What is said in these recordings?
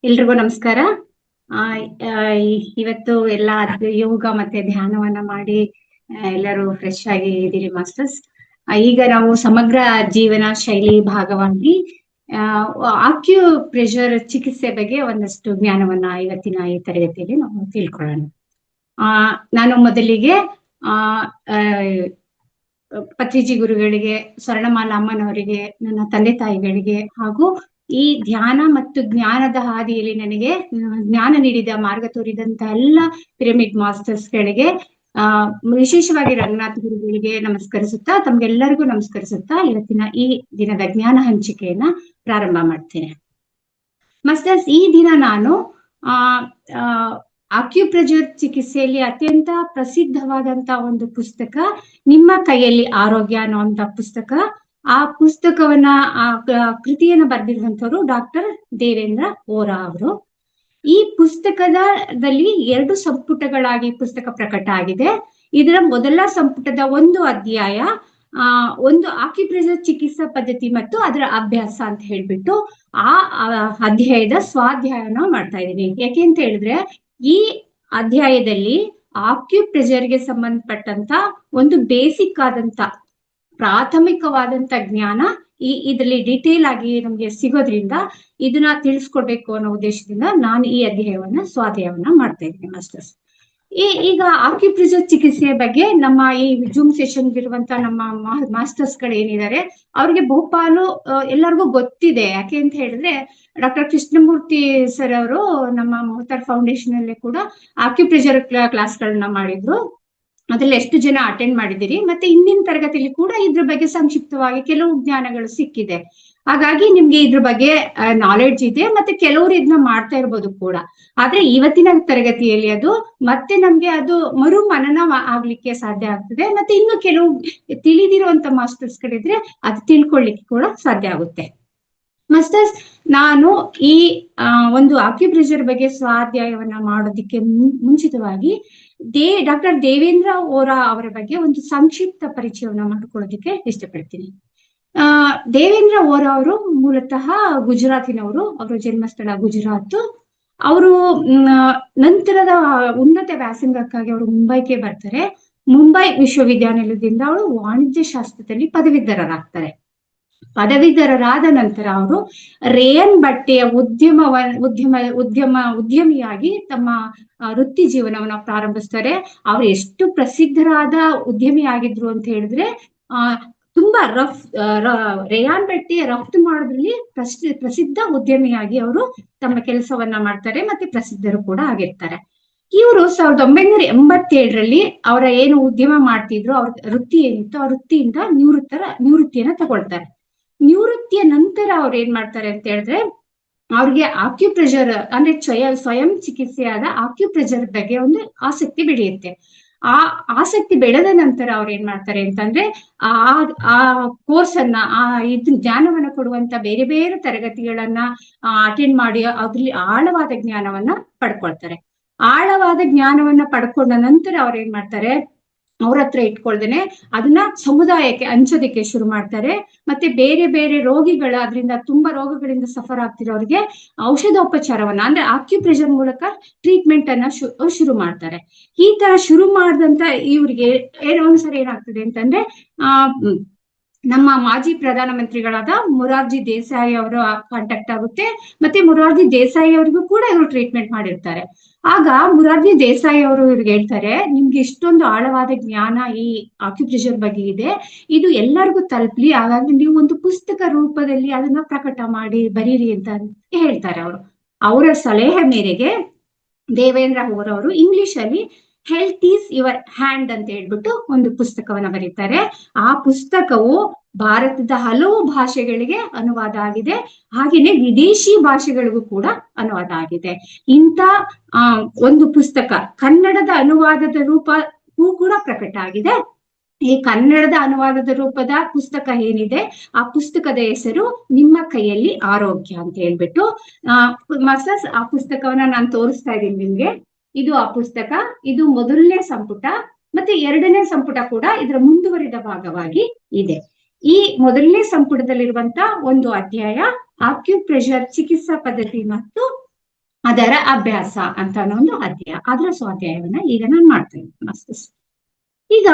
ಎಲ್ರಿಗೂ ನಮಸ್ಕಾರ. ಆ ಆ, ಇವತ್ತು ಎಲ್ಲ ಯೋಗ ಮತ್ತೆ ಧ್ಯಾನವನ್ನ ಮಾಡಿ ಎಲ್ಲರೂ ಫ್ರೆಶ್ ಆಗಿ ಇದ್ದೀರಿ ಮಾಸ್ಟರ್ಸ್. ಈಗ ನಾವು ಸಮಗ್ರ ಜೀವನ ಶೈಲಿ ಭಾಗವಾಗಿ ಆಕ್ಯೂ ಪ್ರೆಷರ್ ಚಿಕಿತ್ಸೆ ಬಗ್ಗೆ ಒಂದಷ್ಟು ಜ್ಞಾನವನ್ನ ಇವತ್ತಿನ ಈ ತರಗತಿಯಲ್ಲಿ ನಾವು ತಿಳ್ಕೊಳ್ಳೋಣ. ನಾನು ಮೊದಲಿಗೆ ಆ ಆ, ಪತ್ರಿಜಿ ಗುರುಗಳಿಗೆ, ಸ್ವರ್ಣಮಾಲಾ ಅಮ್ಮನವರಿಗೆ, ನನ್ನ ತಂದೆ ತಾಯಿಗಳಿಗೆ ಹಾಗೂ ಈ ಧ್ಯಾನ ಮತ್ತು ಜ್ಞಾನದ ಹಾದಿಯಲ್ಲಿ ನನಗೆ ಜ್ಞಾನ ನೀಡಿದ ಮಾರ್ಗ ತೋರಿದಂತ ಎಲ್ಲ ಪಿರಮಿಡ್ ಮಾಸ್ಟರ್ಸ್ ಗಳಿಗೆ, ವಿಶೇಷವಾಗಿ ರಂಗನಾಥ್ ಗುರುಗಳಿಗೆ ನಮಸ್ಕರಿಸುತ್ತಾ, ತಮ್ಗೆಲ್ಲರಿಗೂ ನಮಸ್ಕರಿಸುತ್ತಾ ಇವತ್ತಿನ ಈ ದಿನದ ಜ್ಞಾನ ಹಂಚಿಕೆಯನ್ನ ಪ್ರಾರಂಭ ಮಾಡ್ತೇನೆ. ಮಾಸ್ಟರ್ಸ್, ಈ ದಿನ ನಾನು ಆಕ್ಯುಪ್ರೆಷರ್ ಚಿಕಿತ್ಸೆಯಲ್ಲಿ ಅತ್ಯಂತ ಪ್ರಸಿದ್ಧವಾದಂತ ಒಂದು ಪುಸ್ತಕ ನಿಮ್ಮ ಕೈಯಲ್ಲಿ ಆರೋಗ್ಯ ಅನ್ನುವಂತ ಪುಸ್ತಕ. ಆ ಪುಸ್ತಕವನ್ನ ಕೃತಿಯನ್ನ ಬರೆದಿರುವಂತವರು ಡಾಕ್ಟರ್ ದೇವೇಂದ್ರ ಓರಾ ಅವರು. ಈ ಪುಸ್ತಕದಲ್ಲಿ 2 ಸಂಪುಟಗಳಾಗಿ ಪುಸ್ತಕ ಪ್ರಕಟ ಆಗಿದೆ. ಇದರ ಮೊದಲ ಸಂಪುಟದ ಒಂದು ಅಧ್ಯಾಯ ಒಂದು ಆಕ್ಯುಪ್ರೆಷರ್ ಚಿಕಿತ್ಸಾ ಪದ್ಧತಿ ಮತ್ತು ಅದರ ಅಭ್ಯಾಸ ಅಂತ ಹೇಳ್ಬಿಟ್ಟು ಆ ಅಧ್ಯಾಯದ ಸ್ವಾಧ್ಯಾಯನ ಮಾಡ್ತಾ ಇದ್ದೀನಿ. ಯಾಕೆ ಅಂತ ಹೇಳಿದ್ರೆ, ಈ ಅಧ್ಯಾಯದಲ್ಲಿ ಆಕ್ಯುಪ್ರೆಷರ್ಗೆ ಸಂಬಂಧಪಟ್ಟಂತ ಒಂದು ಬೇಸಿಕ್ ಆದಂತ ಪ್ರಾಥಮಿಕವಾದಂತ ಜ್ಞಾನ ಇದರಲ್ಲಿ ಡಿಟೇಲ್ ಆಗಿ ನಮ್ಗೆ ಸಿಗೋದ್ರಿಂದ ಇದನ್ನ ತಿಳಿಸ್ಕೊಡ್ಬೇಕು ಅನ್ನೋ ಉದ್ದೇಶದಿಂದ ನಾನು ಈ ಅಧ್ಯಾಯವನ್ನ ಸ್ವಾಧ್ಯಾಯವನ್ನ ಮಾಡ್ತಾ ಇದ್ದೀನಿ ಮಾಸ್ಟರ್ಸ್. ಈಗ ಆಕ್ಯುಪ್ರೆಷರ್ ಚಿಕಿತ್ಸೆಯ ಬಗ್ಗೆ ನಮ್ಮ ಈ ಜೂಮ್ ಸೆಷನ್ ಇರುವಂತ ನಮ್ಮ ಮಾಸ್ಟರ್ಸ್ ಗಳು ಏನಿದ್ದಾರೆ ಅವ್ರಿಗೆ ಬಹುಪಾಲು ಎಲ್ಲರಿಗೂ ಗೊತ್ತಿದೆ. ಯಾಕೆ ಅಂತ ಹೇಳಿದ್ರೆ, ಡಾಕ್ಟರ್ ಕೃಷ್ಣಮೂರ್ತಿ ಸರ್ ಅವರು ನಮ್ಮ ಮೋತಾರ್ ಫೌಂಡೇಶನ್ ಅಲ್ಲಿ ಕೂಡ ಆಕ್ಯುಪ್ರೆಷರ್ ಕ್ಲಾಸ್ಗಳನ್ನ ಮಾಡಿದ್ರು. ಅದ್ರಲ್ಲಿ ಎಷ್ಟು ಜನ ಅಟೆಂಡ್ ಮಾಡಿದಿರಿ, ಮತ್ತೆ ಇಂದಿನ ತರಗತಿಯಲ್ಲಿ ಕೂಡ ಇದ್ರ ಬಗ್ಗೆ ಸಂಕ್ಷಿಪ್ತವಾಗಿ ಕೆಲವು ಜ್ಞಾನಗಳು ಸಿಕ್ಕಿದೆ. ಹಾಗಾಗಿ ನಿಮ್ಗೆ ಇದ್ರ ಬಗ್ಗೆ ನಾಲೆಡ್ಜ್ ಇದೆ, ಮತ್ತೆ ಕೆಲವರು ಇದನ್ನ ಮಾಡ್ತಾ ಇರ್ಬೋದು ಕೂಡ. ಆದ್ರೆ ಇವತ್ತಿನ ತರಗತಿಯಲ್ಲಿ ಅದು ಮತ್ತೆ ನಮ್ಗೆ ಅದು ಮರು ಮನನ ಆಗ್ಲಿಕ್ಕೆ ಸಾಧ್ಯ ಆಗ್ತದೆ. ಮತ್ತೆ ಇನ್ನು ಕೆಲವು ತಿಳಿದಿರುವಂತ ಮಾಸ್ಟರ್ಸ್ ಗಳಿದ್ರೆ ಅದು ತಿಳ್ಕೊಳ್ಳಿಕ್ಕೆ ಕೂಡ ಸಾಧ್ಯ ಆಗುತ್ತೆ. ಮಾಸ್ಟರ್ಸ್, ನಾನು ಈ ಒಂದು ಆಕ್ಯುಪ್ರೆಷರ್ ಬಗ್ಗೆ ಸ್ವಾಧ್ಯಾಯವನ್ನ ಮಾಡೋದಿಕ್ಕೆ ಮುಂಚಿತವಾಗಿ ಡಾಕ್ಟರ್ ದೇವೇಂದ್ರ ಓರಾ ಅವರ ಬಗ್ಗೆ ಒಂದು ಸಂಕ್ಷಿಪ್ತ ಪರಿಚಯವನ್ನ ಮಾಡ್ಕೊಳ್ಳೋದಿಕ್ಕೆ ಇಷ್ಟಪಡ್ತೀನಿ. ದೇವೇಂದ್ರ ಓರಾ ಅವರು ಮೂಲತಃ ಗುಜರಾತಿನವರು. ಅವರ ಜನ್ಮಸ್ಥಳ ಗುಜರಾತ್. ಅವರು ನಂತರದ ಉನ್ನತ ವ್ಯಾಸಂಗಕ್ಕಾಗಿ ಅವರು ಮುಂಬೈಗೆ ಬರ್ತಾರೆ. ಮುಂಬೈ ವಿಶ್ವವಿದ್ಯಾನಿಲಯದಿಂದ ಅವರು ವಾಣಿಜ್ಯ ಶಾಸ್ತ್ರದಲ್ಲಿ ಪದವೀಧರರಾಗ್ತಾರೆ. ಪದವೀಧರರಾದ ನಂತರ ಅವರು ರೇಯನ್ ಬಟ್ಟೆಯ ಉದ್ಯಮಿಯಾಗಿ ತಮ್ಮ ವೃತ್ತಿ ಜೀವನವನ್ನ ಪ್ರಾರಂಭಿಸ್ತಾರೆ. ಅವ್ರು ಎಷ್ಟು ಪ್ರಸಿದ್ಧರಾದ ಉದ್ಯಮಿ ಆಗಿದ್ರು ಅಂತ ಹೇಳಿದ್ರೆ, ತುಂಬಾ ರೇಯಾನ್ ಬಟ್ಟೆಯ ರಫ್ತು ಮಾಡೋದ್ರಲ್ಲಿ ಪ್ರಸಿದ್ಧ ಉದ್ಯಮಿಯಾಗಿ ಅವರು ತಮ್ಮ ಕೆಲಸವನ್ನ ಮಾಡ್ತಾರೆ, ಮತ್ತೆ ಪ್ರಸಿದ್ಧರು ಕೂಡ ಆಗಿರ್ತಾರೆ. ಇವರು 1987ರಲ್ಲಿ ಅವರ ಏನು ಉದ್ಯಮ ಮಾಡ್ತಿದ್ರು, ಅವ್ರ ವೃತ್ತಿ ಏನಿತ್ತು, ಆ ವೃತ್ತಿಯಿಂದ ನಿವೃತ್ತಿಯನ್ನ ತಗೊಳ್ತಾರೆ. ನಿವೃತ್ತಿಯ ನಂತರ ಅವ್ರು ಏನ್ ಮಾಡ್ತಾರೆ ಅಂತ ಹೇಳಿದ್ರೆ, ಅವ್ರಿಗೆ ಆಕ್ಯುಪ್ರೆಷರ್ ಅಂದ್ರೆ ಸ್ವಯಂ ಚಿಕಿತ್ಸೆಯಾದ ಆಕ್ಯುಪ್ರೆಷರ್ ಬಗ್ಗೆ ಒಂದು ಆಸಕ್ತಿ ಬೆಳೆಯುತ್ತೆ. ಆ ಆಸಕ್ತಿ ಬೆಳೆದ ನಂತರ ಅವ್ರು ಏನ್ ಮಾಡ್ತಾರೆ ಅಂತಂದ್ರೆ, ಆ ಕೋರ್ಸ್ ಅನ್ನ ಜ್ಞಾನವನ್ನ ಕೊಡುವಂತ ಬೇರೆ ಬೇರೆ ತರಗತಿಗಳನ್ನ ಅಟೆಂಡ್ ಮಾಡಿ ಅದ್ರಲ್ಲಿ ಆಳವಾದ ಜ್ಞಾನವನ್ನ ಪಡ್ಕೊಳ್ತಾರೆ. ಆಳವಾದ ಜ್ಞಾನವನ್ನ ಪಡ್ಕೊಂಡ ನಂತರ ಅವ್ರು ಏನ್ ಮಾಡ್ತಾರೆ, ಅವ್ರ ಹತ್ರ ಇಟ್ಕೊಳ್ದೇನೆ ಅದನ್ನ ಸಮುದಾಯಕ್ಕೆ ಹಂಚೋದಿಕ್ಕೆ ಶುರು ಮಾಡ್ತಾರೆ. ಮತ್ತೆ ಬೇರೆ ಬೇರೆ ಅದರಿಂದ ತುಂಬಾ ರೋಗಗಳಿಂದ ಸಫರ್ ಆಗ್ತಿರೋರಿಗೆ ಔಷಧೋಪಚಾರವನ್ನ ಅಂದ್ರೆ ಆಕ್ಯುಪ್ರೆಷರ್ ಮೂಲಕ ಟ್ರೀಟ್ಮೆಂಟ್ ಅನ್ನ ಶುರು ಮಾಡ್ತಾರೆ. ಈ ತರ ಶುರು ಮಾಡಿದಂತ ಇವ್ರಿಗೆ ಒಂದ್ಸರಿ ಏನಾಗ್ತದೆ ಅಂತಂದ್ರೆ, ನಮ್ಮ ಮಾಜಿ ಪ್ರಧಾನಮಂತ್ರಿಗಳಾದ ಮೊರಾರ್ಜಿ ದೇಸಾಯಿ ಅವರ ಕಾಂಟ್ಯಾಕ್ಟ್ ಆಗುತ್ತೆ. ಮತ್ತೆ ಮೊರಾರ್ಜಿ ದೇಸಾಯಿ ಅವರಿಗೂ ಕೂಡ ಇವರು ಟ್ರೀಟ್ಮೆಂಟ್ ಮಾಡಿರ್ತಾರೆ. ಆಗ ಮೊರಾರ್ಜಿ ದೇಸಾಯಿ ಅವರು ಇವ್ರಿಗೆ ಹೇಳ್ತಾರೆ, ನಿಮ್ಗೆ ಇಷ್ಟೊಂದು ಆಳವಾದ ಜ್ಞಾನ ಈ ಆಕ್ಯುಪ್ರೆಷರ್ ಬಗ್ಗೆ ಇದೆ, ಇದು ಎಲ್ಲರಿಗೂ ತಲುಪ್ಲಿ, ಹಾಗಾಗಿ ನೀವು ಒಂದು ಪುಸ್ತಕ ರೂಪದಲ್ಲಿ ಅದನ್ನ ಪ್ರಕಟ ಮಾಡಿ ಬರೀರಿ ಅಂತ ಹೇಳ್ತಾರೆ. ಅವರ ಸಲಹೆ ಮೇರೆಗೆ ದೇವೇಂದ್ರ ಓರಾ ಅವರು ಇಂಗ್ಲಿಷ್ ಅಲ್ಲಿ ಹೆಲ್ತ್ ಈಸ್ ಯುವರ್ ಹ್ಯಾಂಡ್ ಅಂತ ಹೇಳ್ಬಿಟ್ಟು ಒಂದು ಪುಸ್ತಕವನ್ನ ಬರೀತಾರೆ. ಆ ಪುಸ್ತಕವು ಭಾರತದ ಹಲವು ಭಾಷೆಗಳಿಗೆ ಅನುವಾದ ಆಗಿದೆ, ಹಾಗೇನೆ ವಿದೇಶಿ ಭಾಷೆಗಳಿಗೂ ಕೂಡ ಅನುವಾದ ಆಗಿದೆ. ಇಂಥ ಒಂದು ಪುಸ್ತಕ ಕನ್ನಡದ ಅನುವಾದದ ರೂಪವೂ ಕೂಡ ಪ್ರಕಟ ಆಗಿದೆ. ಈ ಕನ್ನಡದ ಅನುವಾದದ ರೂಪದ ಪುಸ್ತಕ ಏನಿದೆ, ಆ ಪುಸ್ತಕದ ಹೆಸರು ನಿಮ್ಮ ಕೈಯಲ್ಲಿ ಆರೋಗ್ಯ ಅಂತ ಹೇಳ್ಬಿಟ್ಟು. ಮಾಸ್ಟರ್ಸ್, ಆ ಪುಸ್ತಕವನ್ನ ನಾನು ತೋರಿಸ್ತಾ ಇದ್ದೀನಿ ನಿಮ್ಗೆ. ಇದು ಆ ಪುಸ್ತಕ. ಇದು ಮೊದಲನೇ ಸಂಪುಟ, ಮತ್ತೆ 2ನೇ ಸಂಪುಟ ಕೂಡ ಇದರ ಮುಂದುವರಿದ ಭಾಗವಾಗಿ ಇದೆ. ಈ ಮೊದಲನೇ ಸಂಪುಟದಲ್ಲಿರುವಂತ ಒಂದು ಅಧ್ಯಾಯ ಆಕ್ಯುಪ್ರೆಷರ್ ಚಿಕಿತ್ಸಾ ಪದ್ಧತಿ ಮತ್ತು ಅದರ ಅಭ್ಯಾಸ ಅಂತ ಅನ್ನೋ ಒಂದು ಅಧ್ಯಾಯ, ಅದರ ಸ್ವಾಧ್ಯಾಯವನ್ನ ಈಗ ನಾನು ಮಾಡ್ತಾ ಇದ್ದೀನಿ ಮಾಸ್ಟರ್ಸ್. ಈಗ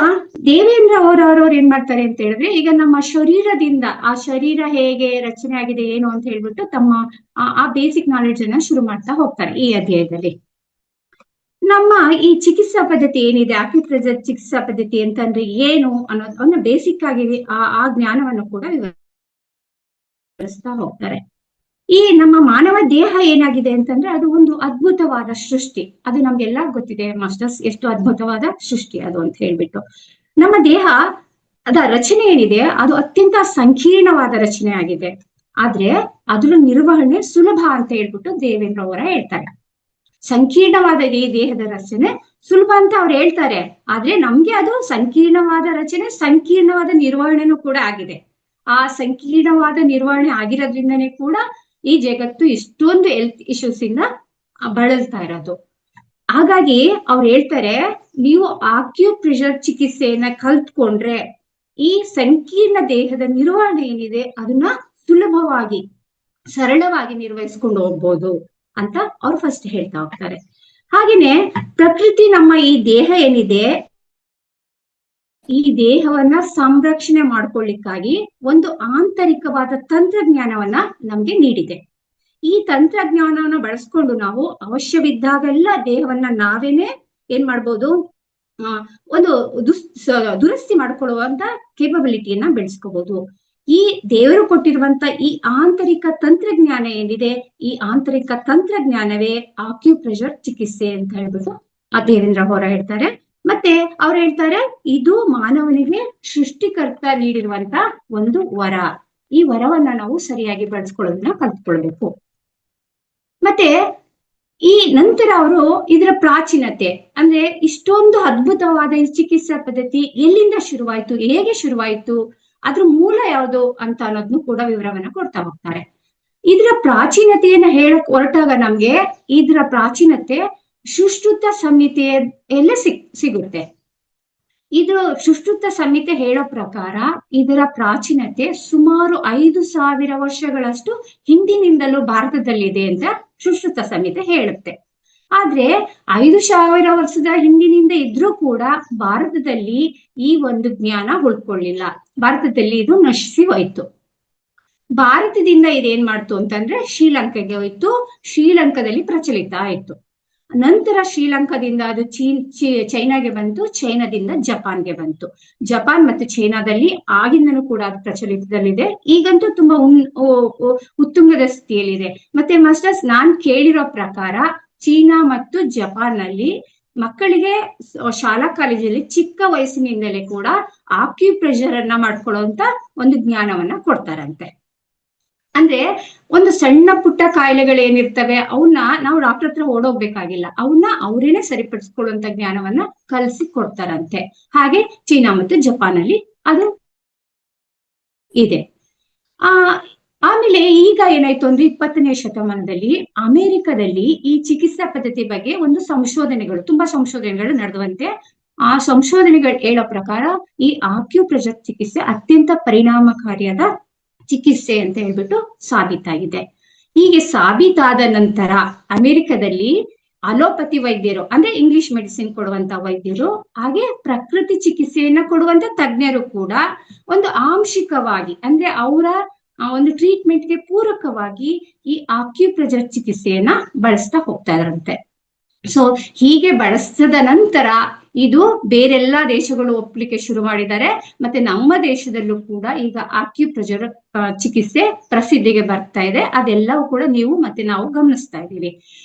ದೇವೇಂದ್ರ ಅವರವ್ರವ್ರು ಏನ್ ಮಾಡ್ತಾರೆ ಅಂತ ಹೇಳಿದ್ರೆ, ಈಗ ನಮ್ಮ ಶರೀರದಿಂದ ಆ ಶರೀರ ಹೇಗೆ ರಚನೆ ಆಗಿದೆ ಏನು ಅಂತ ಹೇಳ್ಬಿಟ್ಟು ತಮ್ಮ ಆ ಬೇಸಿಕ್ ನಾಲೆಡ್ಜ್ ಅನ್ನ ಶುರು ಮಾಡ್ತಾ ಹೋಗ್ತಾರೆ ಈ ಅಧ್ಯಾಯದಲ್ಲಿ. ನಮ್ಮ ಈ ಚಿಕಿತ್ಸಾ ಪದ್ಧತಿ ಏನಿದೆ, ಅಕ್ಯುಪ್ರೆಷರ್ ಚಿಕಿತ್ಸಾ ಪದ್ಧತಿ ಅಂತಂದ್ರೆ ಏನು ಅನ್ನೋದನ್ನ ಬೇಸಿಕ್ ಆಗಿ ಆ ಜ್ಞಾನವನ್ನು ಕೂಡ ವಿವರಿಸ್ತಾ ಹೋಗ್ತಾರೆ. ಈ ನಮ್ಮ ಮಾನವ ದೇಹ ಏನಾಗಿದೆ ಅಂತಂದ್ರೆ ಅದು ಒಂದು ಅದ್ಭುತವಾದ ಸೃಷ್ಟಿ. ಅದು ನಮ್ಗೆಲ್ಲ ಗೊತ್ತಿದೆ ಮಾಸ್ಟರ್ಸ್, ಎಷ್ಟು ಅದ್ಭುತವಾದ ಸೃಷ್ಟಿ ಅದು ಅಂತ ಹೇಳ್ಬಿಟ್ಟು. ನಮ್ಮ ದೇಹ ಅದ ರಚನೆ ಏನಿದೆ ಅದು ಅತ್ಯಂತ ಸಂಕೀರ್ಣವಾದ ರಚನೆ ಆಗಿದೆ. ಆದ್ರೆ ಅದರ ನಿರ್ವಹಣೆ ಸುಲಭ ಅಂತ ಹೇಳ್ಬಿಟ್ಟು ದೇವೇಂದ್ರ ಅವರ ಹೇಳ್ತಾರೆ. ಸಂಕೀರ್ಣವಾದ ಈ ದೇಹದ ರಚನೆ ಸುಲಭ ಅಂತ ಅವ್ರು ಹೇಳ್ತಾರೆ, ಆದ್ರೆ ನಮ್ಗೆ ಅದು ಸಂಕೀರ್ಣವಾದ ರಚನೆ, ಸಂಕೀರ್ಣವಾದ ನಿರ್ವಹಣೆನೂ ಕೂಡ ಆಗಿದೆ. ಆ ಸಂಕೀರ್ಣವಾದ ನಿರ್ವಹಣೆ ಆಗಿರೋದ್ರಿಂದನೇ ಕೂಡ ಈ ಜಗತ್ತು ಇಷ್ಟೊಂದು ಹೆಲ್ತ್ ಇಶ್ಯೂಸ್ ಇಂದ ಬಳಲ್ತಾ ಇರೋದು. ಹಾಗಾಗಿ ಅವ್ರು ಹೇಳ್ತಾರೆ, ನೀವು ಆಕ್ಯುಪ್ರೆಷರ್ ಚಿಕಿತ್ಸೆಯನ್ನ ಕಲ್ತ್ಕೊಂಡ್ರೆ ಈ ಸಂಕೀರ್ಣ ದೇಹದ ನಿರ್ವಹಣೆ ಏನಿದೆ ಅದನ್ನ ಸುಲಭವಾಗಿ ಸರಳವಾಗಿ ನಿರ್ವಹಿಸ್ಕೊಂಡು ಹೋಗ್ಬೋದು ಅಂತ ಅವ್ರು ಫಸ್ಟ್ ಹೇಳ್ತಾ ಹೋಗ್ತಾರೆ. ಹಾಗೇನೆ ಪ್ರಕೃತಿ ನಮ್ಮ ಈ ದೇಹ ಏನಿದೆ, ಈ ದೇಹವನ್ನ ಸಂರಕ್ಷಣೆ ಮಾಡ್ಕೊಳ್ಳಿಕ್ಕಾಗಿ ಒಂದು ಆಂತರಿಕವಾದ ತಂತ್ರಜ್ಞಾನವನ್ನ ನಮ್ಗೆ ನೀಡಿದೆ. ಈ ತಂತ್ರಜ್ಞಾನವನ್ನ ಬಳಸ್ಕೊಂಡು ನಾವು ಅವಶ್ಯವಿದ್ದಾಗೆಲ್ಲ ದೇಹವನ್ನ ನಾವೇನೆ ಏನ್ ಮಾಡ್ಬೋದು, ಒಂದು ದುರಸ್ತಿ ಮಾಡ್ಕೊಳ್ಳುವಂತ ಕೇಪಬಿಲಿಟಿಯನ್ನ ಬೆಳೆಸ್ಕೋಬಹುದು. ಈ ದೇವರು ಕೊಟ್ಟಿರುವಂತ ಈ ಆಂತರಿಕ ತಂತ್ರಜ್ಞಾನ ಏನಿದೆ, ಈ ಆಂತರಿಕ ತಂತ್ರಜ್ಞಾನವೇ ಆಕ್ಯುಪ್ರೆಷರ್ ಚಿಕಿತ್ಸೆ ಅಂತ ಹೇಳ್ಬಿಟ್ಟು ಆ ದೇವೇಂದ್ರ ಅವರ ಹೇಳ್ತಾರೆ. ಮತ್ತೆ ಅವ್ರು ಹೇಳ್ತಾರೆ, ಇದು ಮಾನವನಿಗೆ ಸೃಷ್ಟಿಕರ್ತ ನೀಡಿರುವಂತ ಒಂದು ವರ. ಈ ವರವನ್ನ ನಾವು ಸರಿಯಾಗಿ ಬಳಸ್ಕೊಳ್ಳೋದನ್ನ ಕಲ್ತ್ಕೊಳ್ಬೇಕು. ಮತ್ತೆ ಈ ನಂತರ ಅವರು ಇದರ ಪ್ರಾಚೀನತೆ ಅಂದ್ರೆ ಇಷ್ಟೊಂದು ಅದ್ಭುತವಾದ ಈ ಚಿಕಿತ್ಸಾ ಪದ್ಧತಿ ಎಲ್ಲಿಂದ ಶುರುವಾಯ್ತು, ಹೇಗೆ ಶುರುವಾಯ್ತು, ಅದ್ರ ಮೂಲ ಯಾವುದು ಅಂತ ಅನ್ನೋದನ್ನು ಕೂಡ ವಿವರವನ್ನ ಕೊಡ್ತಾ ಹೋಗ್ತಾರೆ. ಇದರ ಪ್ರಾಚೀನತೆಯನ್ನ ಹೇಳಕ್ ಹೊರಟಾಗ ನಮ್ಗೆ ಇದರ ಪ್ರಾಚೀನತೆ ಸುಶ್ರುತ ಸಂಹಿತೆ ಎಲ್ಲ ಸಿಗುತ್ತೆ. ಇದು ಸುಶ್ರುತ ಸಂಹಿತೆ ಹೇಳೋ ಪ್ರಕಾರ ಇದರ ಪ್ರಾಚೀನತೆ ಸುಮಾರು 5,000 ವರ್ಷಗಳಷ್ಟು ಹಿಂದಿನಿಂದಲೂ ಭಾರತದಲ್ಲಿದೆ ಅಂತ ಸುಶ್ರುತ ಸಂಹಿತೆ ಹೇಳುತ್ತೆ. ಆದ್ರೆ 5,000 ವರ್ಷದ ಹಿಂದಿನಿಂದ ಇದ್ರೂ ಕೂಡ ಭಾರತದಲ್ಲಿ ಈ ಒಂದು ಜ್ಞಾನ ಉಳ್ಕೊಳ್ಳಿಲ್ಲ. ಭಾರತದಲ್ಲಿ ಇದು ನಶಿಸಿ ಹೋಯ್ತು. ಭಾರತದಿಂದ ಇದೇನ್ ಮಾಡ್ತು ಅಂತಂದ್ರೆ ಶ್ರೀಲಂಕಾಗೆ ಹೋಯ್ತು, ಶ್ರೀಲಂಕಾದಲ್ಲಿ ಪ್ರಚಲಿತ ಆಯ್ತು. ನಂತರ ಶ್ರೀಲಂಕಾದಿಂದ ಅದು ಚೈನಾಗೆ ಬಂತು, ಚೈನಾದಿಂದ ಜಪಾನ್ಗೆ ಬಂತು. ಜಪಾನ್ ಮತ್ತು ಚೈನಾದಲ್ಲಿ ಆಗಿಂದನೂ ಕೂಡ ಅದು ಪ್ರಚಲಿತದಲ್ಲಿದೆ. ಈಗಂತೂ ತುಂಬಾ ಉತ್ತುಂಗದ ಸ್ಥಿತಿಯಲ್ಲಿದೆ. ಮತ್ತೆ ಮಾಸ್ಟರ್ಸ್, ನಾನ್ ಕೇಳಿರೋ ಪ್ರಕಾರ ಚೀನಾ ಮತ್ತು ಜಪಾನ್ ನಲ್ಲಿ ಮಕ್ಕಳಿಗೆ ಶಾಲಾ ಕಾಲೇಜಲ್ಲಿ ಚಿಕ್ಕ ವಯಸ್ಸಿನಿಂದಲೇ ಕೂಡ ಆಕ್ಯುಪ್ರೆಷರ್ ಅನ್ನ ಮಾಡ್ಕೊಳ್ಳುವಂತ ಒಂದು ಜ್ಞಾನವನ್ನ ಕೊಡ್ತಾರಂತೆ. ಅಂದ್ರೆ ಒಂದು ಸಣ್ಣ ಪುಟ್ಟ ಕಾಯಿಲೆಗಳೇನಿರ್ತವೆ ಅವನ್ನ ನಾವು ಡಾಕ್ಟರ್ ಹತ್ರ ಓಡೋಗ್ಬೇಕಾಗಿಲ್ಲ, ಅವನ್ನ ಅವರೇನೆ ಸರಿಪಡಿಸ್ಕೊಳ್ಳುವಂತ ಜ್ಞಾನವನ್ನ ಕಲಿಸಿ ಕೊಡ್ತಾರಂತೆ. ಹಾಗೆ ಚೀನಾ ಮತ್ತು ಜಪಾನ್ ಅಲ್ಲಿ ಅದು ಇದೆ. ಆಮೇಲೆ ಈಗ ಏನಾಯ್ತು ಅಂದ್ರೆ 20ನೇ ಶತಮಾನದಲ್ಲಿ ಅಮೆರಿಕದಲ್ಲಿ ಈ ಚಿಕಿತ್ಸಾ ಪದ್ಧತಿ ಬಗ್ಗೆ ಒಂದು ತುಂಬಾ ಸಂಶೋಧನೆಗಳು ನಡೆದುವಂತೆ. ಆ ಸಂಶೋಧನೆಗಳು ಹೇಳೋ ಪ್ರಕಾರ ಈ ಆಕ್ಯುಪ್ರೆಷರ್ ಚಿಕಿತ್ಸೆ ಅತ್ಯಂತ ಪರಿಣಾಮಕಾರಿಯಾದ ಚಿಕಿತ್ಸೆ ಅಂತ ಹೇಳ್ಬಿಟ್ಟು ಸಾಬೀತಾಗಿದೆ. ಹೀಗೆ ಸಾಬೀತಾದ ನಂತರ ಅಮೆರಿಕದಲ್ಲಿ ಅಲೋಪತಿ ವೈದ್ಯರು ಅಂದ್ರೆ ಇಂಗ್ಲಿಷ್ ಮೆಡಿಸಿನ್ ಕೊಡುವಂತ ವೈದ್ಯರು, ಹಾಗೆ ಪ್ರಕೃತಿ ಚಿಕಿತ್ಸೆಯನ್ನ ಕೊಡುವಂತ ತಜ್ಞರು ಕೂಡ ಒಂದು ಆಂಶಿಕವಾಗಿ ಅಂದ್ರೆ ಅವರ ಒಂದು ಟ್ರೀಟ್ಮೆಂಟ್ಗೆ ಪೂರಕವಾಗಿ ಈ ಆಕ್ಯುಪ್ರೆಷರ್ ಚಿಕಿತ್ಸೆಯನ್ನ ಬಳಸ್ತಾ ಹೋಗ್ತಾ ಇದ್ರಂತೆ. ಸೊ ಹೀಗೆ ಬಳಸಿದ ನಂತರ ಇದು ಬೇರೆಲ್ಲಾ ದೇಶಗಳು ಒಪ್ಲಿಕ್ಕೆ ಶುರು ಮಾಡಿದ್ದಾರೆ. ಮತ್ತೆ ನಮ್ಮ ದೇಶದಲ್ಲೂ ಕೂಡ ಈಗ ಆಕ್ಯುಪ್ರೆಷರ್ ಚಿಕಿತ್ಸೆ ಪ್ರಸಿದ್ಧಿಗೆ ಬರ್ತಾ ಇದೆ. ಅದೆಲ್ಲವೂ ಕೂಡ ನೀವು ಮತ್ತೆ ನಾವು ಗಮನಿಸ್ತಾ ಇದ್ದೀವಿ.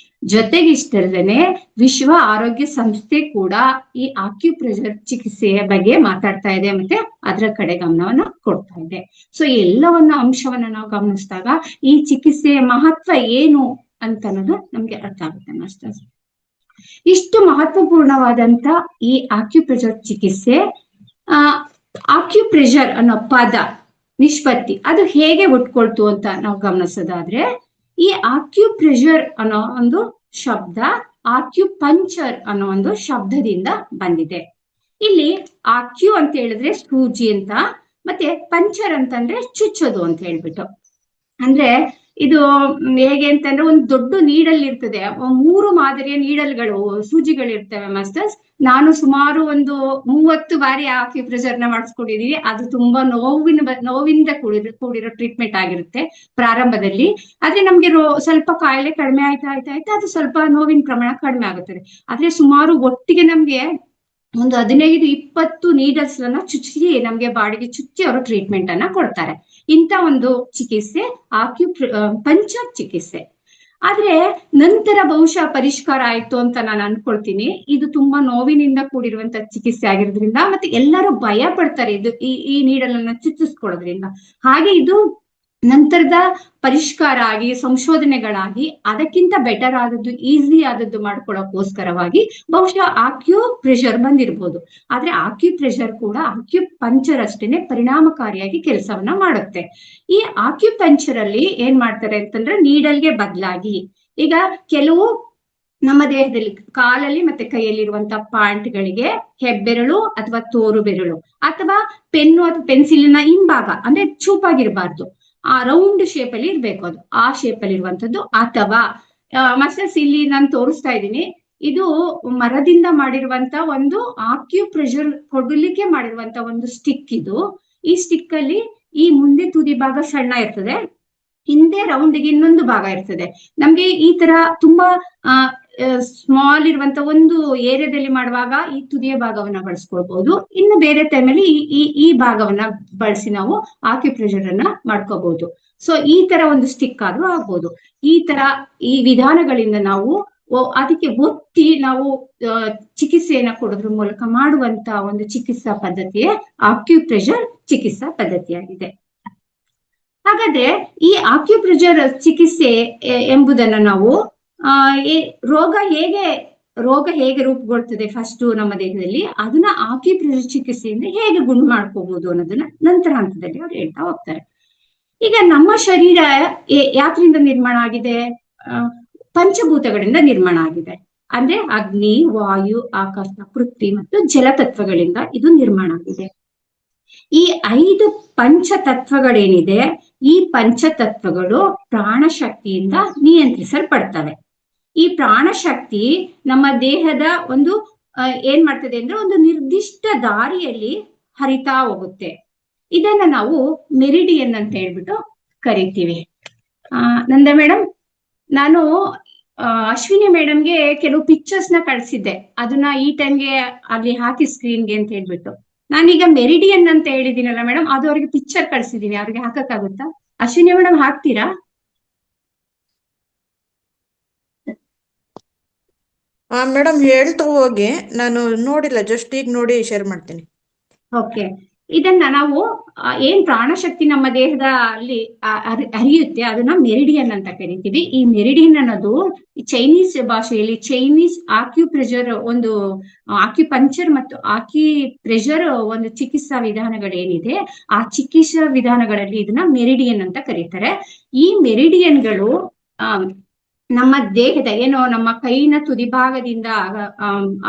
ಜೊತೆಗೆ ಇಷ್ಟಲ್ಲದೆ ವಿಶ್ವ ಆರೋಗ್ಯ ಸಂಸ್ಥೆ ಕೂಡ ಈ ಆಕ್ಯುಪ್ರೆಷರ್ ಚಿಕಿತ್ಸೆಯ ಬಗ್ಗೆ ಮಾತಾಡ್ತಾ ಇದೆ, ಮತ್ತೆ ಅದರ ಕಡೆ ಗಮನವನ್ನ ಕೊಡ್ತಾ ಇದೆ. ಸೊ ಎಲ್ಲವನ್ನ ಅಂಶವನ್ನ ನಾವು ಗಮನಿಸಿದಾಗ ಈ ಚಿಕಿತ್ಸೆಯ ಮಹತ್ವ ಏನು ಅಂತ ಅನ್ನೋದು ನಮ್ಗೆ ಅರ್ಥ ಆಗುತ್ತೆ ಮಾಸ್ಟರ್ಸ್. ಇಷ್ಟು ಮಹತ್ವಪೂರ್ಣವಾದಂತ ಈ ಆಕ್ಯುಪ್ರೆಷರ್ ಚಿಕಿತ್ಸೆ, ಆಕ್ಯುಪ್ರೆಷರ್ ಅನ್ನೋ ಪದ ನಿಷ್ಪತ್ತಿ ಅದು ಹೇಗೆ ಹುಟ್ಕೊಳ್ತು ಅಂತ ನಾವು ಗಮನಿಸೋದಾದ್ರೆ, ಈ ಆಕ್ಯುಪ್ರೆಷರ್ ಅನ್ನೋ ಒಂದು ಶಬ್ದ ಆಕ್ಯುಪಂಕ್ಚರ್ ಅನ್ನೋ ಒಂದು ಶಬ್ದದಿಂದ ಬಂದಿದೆ. ಇಲ್ಲಿ ಆಕ್ಯು ಅಂತ ಹೇಳಿದ್ರೆ ಸೂಜಿ ಅಂತ, ಮತ್ತೆ ಪಂಚರ್ ಅಂತಂದ್ರೆ ಚುಚ್ಚೋದು ಅಂತ ಹೇಳ್ಬಿಟ್ಟು. ಅಂದ್ರೆ ಇದು ಹೇಗೆ ಅಂತಂದ್ರೆ ಒಂದು ದೊಡ್ಡ ನೀಡಲ್ ಇರ್ತದೆ, 3 ಮಾದರಿಯ ನೀಡಲ್ಗಳು ಸೂಜಿಗಳಿರ್ತವೆ ಮಾಸ್ಟರ್ಸ್. ನಾನು ಸುಮಾರು ಒಂದು 30 ಬಾರಿ ಆಕ್ಯುಪ್ರೆಷರ್ ನ ಮಾಡಿಸ್ಕೊಂಡಿದೀನಿ. ಅದು ತುಂಬಾ ನೋವಿಂದ ಕೂಡಿರೋ ಟ್ರೀಟ್ಮೆಂಟ್ ಆಗಿರುತ್ತೆ ಪ್ರಾರಂಭದಲ್ಲಿ. ಆದ್ರೆ ನಮ್ಗೆ ಸ್ವಲ್ಪ ಕಾಯಿಲೆ ಕಡಿಮೆ ಆಯ್ತಾ ಅದು ಸ್ವಲ್ಪ ನೋವಿನ ಪ್ರಮಾಣ ಕಡಿಮೆ ಆಗುತ್ತದೆ. ಆದ್ರೆ ಸುಮಾರು ಒಟ್ಟಿಗೆ ನಮ್ಗೆ ಒಂದು 15-20 ನೀಡಲ್ಸ್ ಚುಚ್ಚಿ ನಮ್ಗೆ ಬಾಡಿಗೆ ಚುಚ್ಚಿ ಅವರು ಟ್ರೀಟ್ಮೆಂಟ್ ಅನ್ನ ಕೊಡ್ತಾರೆ. ಇಂಥ ಒಂದು ಚಿಕಿತ್ಸೆ ಪಂಚರ್ ಚಿಕಿತ್ಸೆ. ಆದ್ರೆ ನಂತರ ಬಹುಶಃ ಪರಿಷ್ಕಾರ ಆಯ್ತು ಅಂತ ನಾನು ಅನ್ಕೊಳ್ತೀನಿ. ಇದು ತುಂಬಾ ನೋವಿನಿಂದ ಕೂಡಿರುವಂತ ಚಿಕಿತ್ಸೆ ಆಗಿರೋದ್ರಿಂದ, ಮತ್ತೆ ಎಲ್ಲರೂ ಭಯ ಪಡ್ತಾರೆ ಇದು ಈ ನೀಡಲನ್ನ ಚುಚ್ಚಿಸ್ಕೊಳ್ಳೋದ್ರಿಂದ. ಹಾಗೆ ಇದು ನಂತರದ ಪರಿಷ್ಕಾರ ಆಗಿ ಸಂಶೋಧನೆಗಳಾಗಿ ಅದಕ್ಕಿಂತ ಬೆಟರ್ ಆದದ್ದು, ಈಸಿ ಆದದ್ದು ಮಾಡ್ಕೊಳ್ಳೋಕೋಸ್ಕರವಾಗಿ ಬಹುಶಃ ಆಕ್ಯುಪ್ರೆಷರ್ ಬಂದಿರ್ಬೋದು. ಆದ್ರೆ ಆಕ್ಯುಪ್ರೆಷರ್ ಕೂಡ ಆಕ್ಯುಪಂಕ್ಚರ್ ಅಷ್ಟೇನೆ ಪರಿಣಾಮಕಾರಿಯಾಗಿ ಕೆಲಸವನ್ನ ಮಾಡುತ್ತೆ. ಈ ಆಕ್ಯುಪಂಕ್ಚರ್ ಅಲ್ಲಿ ಏನ್ ಮಾಡ್ತಾರೆ ಅಂತಂದ್ರೆ, ನೀಡಲ್ಗೆ ಬದಲಾಗಿ ಈಗ ಕೆಲವು ನಮ್ಮ ದೇಹದಲ್ಲಿ ಕಾಲಲ್ಲಿ ಮತ್ತೆ ಕೈಯಲ್ಲಿರುವಂತಹ ಪಾಯಿಂಟ್ಗಳಿಗೆ ಹೆಬ್ಬೆರಳು ಅಥವಾ ತೋರು ಬೆರಳು ಅಥವಾ ಪೆನ್ನು ಅಥವಾ ಪೆನ್ಸಿಲಿನ ಹಿಂಭಾಗ ಅಂದ್ರೆ ಚೂಪಾಗಿರ್ಬಾರ್ದು, ಆ ರೌಂಡ್ ಶೇಪ್ ಅಲ್ಲಿ ಇರ್ಬೇಕು. ಅದು ಆ ಶೇಪ್ ಅಲ್ಲಿ ಇರುವಂತದ್ದು. ಅಥವಾ ಮಾಸ್ಟರ್ಸ್ ಇಲ್ಲಿ ನಾನು ತೋರಿಸ್ತಾ ಇದ್ದೀನಿ, ಇದು ಮರದಿಂದ ಮಾಡಿರುವಂತ ಒಂದು ಆಕ್ಯುಪ್ರೆಷರ್ ಕೊಡಲಿಕ್ಕೆ ಮಾಡಿರುವಂತ ಒಂದು ಸ್ಟಿಕ್. ಇದು ಈ ಸ್ಟಿಕ್ ಅಲ್ಲಿ ಈ ಮುಂದೆ ತುದಿ ಭಾಗ ಸಣ್ಣ ಇರ್ತದೆ, ಹಿಂದೆ ರೌಂಡ್ಗೆ ಇನ್ನೊಂದು ಭಾಗ ಇರ್ತದೆ. ನಮ್ಗೆ ಈ ತರ ತುಂಬಾ ಸ್ಮಾಲ್ ಇರುವಂತ ಒಂದು ಏರಿಯಾದಲ್ಲಿ ಮಾಡುವಾಗ ಈ ತುದಿಯ ಭಾಗವನ್ನ ಬಳಸ್ಕೊಳ್ಬಹುದು. ಇನ್ನು ಬೇರೆ ಟೈಮಲ್ಲಿ ಈ ಭಾಗವನ್ನ ಬಳಸಿ ನಾವು ಆಕ್ಯುಪ್ರೆಷರ್ ಅನ್ನ ಮಾಡ್ಕೋಬಹುದು. ಸೊ ಈ ತರ ಒಂದು ಸ್ಟಿಕ್ ಆದ್ರೂ ಆಗ್ಬೋದು. ಈ ವಿಧಾನಗಳಿಂದ ನಾವು ಅದಕ್ಕೆ ಒತ್ತಿ ನಾವು ಚಿಕಿತ್ಸೆಯನ್ನ ಕೊಡೋದ್ರ ಮೂಲಕ ಮಾಡುವಂತ ಒಂದು ಚಿಕಿತ್ಸಾ ಪದ್ಧತಿಯೇ ಆಕ್ಯುಪ್ರೆಷರ್ ಚಿಕಿತ್ಸಾ ಪದ್ಧತಿಯಾಗಿದೆ. ಹಾಗಾದ್ರೆ ಈ ಆಕ್ಯುಪ್ರೆಷರ್ ಚಿಕಿತ್ಸೆ ಎಂಬುದನ್ನ ನಾವು ರೋಗ ಹೇಗೆ ರೂಪುಗೊಳ್ತದೆ ಫಸ್ಟ್ ನಮ್ಮ ದೇಹದಲ್ಲಿ, ಅದನ್ನ ಆಕ್ಯುಪ್ರೆಷರ್ ಚಿಕಿತ್ಸೆಯಿಂದ ಹೇಗೆ ಗುಣ ಮಾಡ್ಕೋಬಹುದು ಅನ್ನೋದನ್ನ ನಂತರ ಹಂತದಲ್ಲಿ ಅವ್ರು ಹೇಳ್ತಾ ಹೋಗ್ತಾರೆ. ಈಗ ನಮ್ಮ ಶರೀರ ಯಾತ್ರಿಂದ ನಿರ್ಮಾಣ ಆಗಿದೆ? ಪಂಚಭೂತಗಳಿಂದ ನಿರ್ಮಾಣ ಆಗಿದೆ. ಅಂದ್ರೆ ಅಗ್ನಿ, ವಾಯು, ಆಕಾಶ, ಪೃಥ್ವಿ ಮತ್ತು ಜಲತತ್ವಗಳಿಂದ ಇದು ನಿರ್ಮಾಣ ಆಗಿದೆ. ಈ 5 ಪಂಚತತ್ವಗಳೇನಿದೆ, ಈ ಪಂಚತತ್ವಗಳು ಪ್ರಾಣಶಕ್ತಿಯಿಂದ ನಿಯಂತ್ರಿಸಲ್ಪಡ್ತವೆ. ಈ ಪ್ರಾಣಶಕ್ತಿ ನಮ್ಮ ದೇಹದ ಒಂದು ಏನ್ ಮಾಡ್ತದೆ ಅಂದ್ರೆ ಒಂದು ನಿರ್ದಿಷ್ಟ ದಾರಿಯಲ್ಲಿ ಹರಿತಾ ಹೋಗುತ್ತೆ. ಇದನ್ನ ನಾವು ಮೆರಿಡಿಯನ್ ಅಂತ ಹೇಳ್ಬಿಟ್ಟು ಕರಿತೀವಿ. ನಂದ ಮೇಡಮ್, ನಾನು ಅಶ್ವಿನಿ ಮೇಡಮ್ಗೆ ಕೆಲವು ಪಿಕ್ಚರ್ಸ್ ನ ಕಳ್ಸಿದ್ದೆ, ಅದನ್ನ ಈ ಟೈಮ್ಗೆ ಅಲ್ಲಿ ಹಾಕಿ ಸ್ಕ್ರೀನ್ಗೆ ಅಂತ ಹೇಳ್ಬಿಟ್ಟು. ನಾನೀಗ ಮೆರಿಡಿಯನ್ ಅಂತ ಹೇಳಿದೀನಲ್ಲ ಮೇಡಮ್, ಅದು ಅವ್ರಿಗೆ ಪಿಕ್ಚರ್ ಕಳ್ಸಿದೀನಿ. ಅವ್ರಿಗೆ ಹಾಕಕ್ಕಾಗುತ್ತಾ? ಅಶ್ವಿನಿ ಮೇಡಮ್ ಹಾಕ್ತೀರಾ? ಮೇಡಮ್ ಹೇಳ್ತಾ ಹೋಗಿ, ನಾನು ನೋಡಿಲ್ಲ, ಜಸ್ಟ್ ಈಗ ನೋಡಿ ಶೇರ್ ಮಾಡ್ತೀನಿ. ಓಕೆ. ಇದನ್ನ ನಾವು ಏನ್ ಪ್ರಾಣಶಕ್ತಿ ನಮ್ಮ ದೇಹದ ಅಲ್ಲಿ ಹರಿಯುತ್ತೆ, ಅದನ್ನ ಮೆರಿಡಿಯನ್ ಅಂತ ಕರಿತೀವಿ. ಈ ಮೆರಿಡಿಯನ್ ಅನ್ನೋದು ಚೈನೀಸ್ ಭಾಷೆಯಲ್ಲಿ ಚೈನೀಸ್ ಆಕ್ಯುಪ್ರೆಷರ್ ಒಂದು ಆಕ್ಯುಪಂಕ್ಚರ್ ಮತ್ತು ಆಕ್ಯುಪ್ರೆಷರ್ ಒಂದು ಚಿಕಿತ್ಸಾ ವಿಧಾನಗಳೇನಿದೆ, ಆ ಚಿಕಿತ್ಸಾ ವಿಧಾನಗಳಲ್ಲಿ ಇದನ್ನ ಮೆರಿಡಿಯನ್ ಅಂತ ಕರೀತಾರೆ. ಈ ಮೆರಿಡಿಯನ್ಗಳು ನಮ್ಮ ದೇಹದ ಏನೋ ನಮ್ಮ ಕೈನ ತುದಿಭಾಗದಿಂದ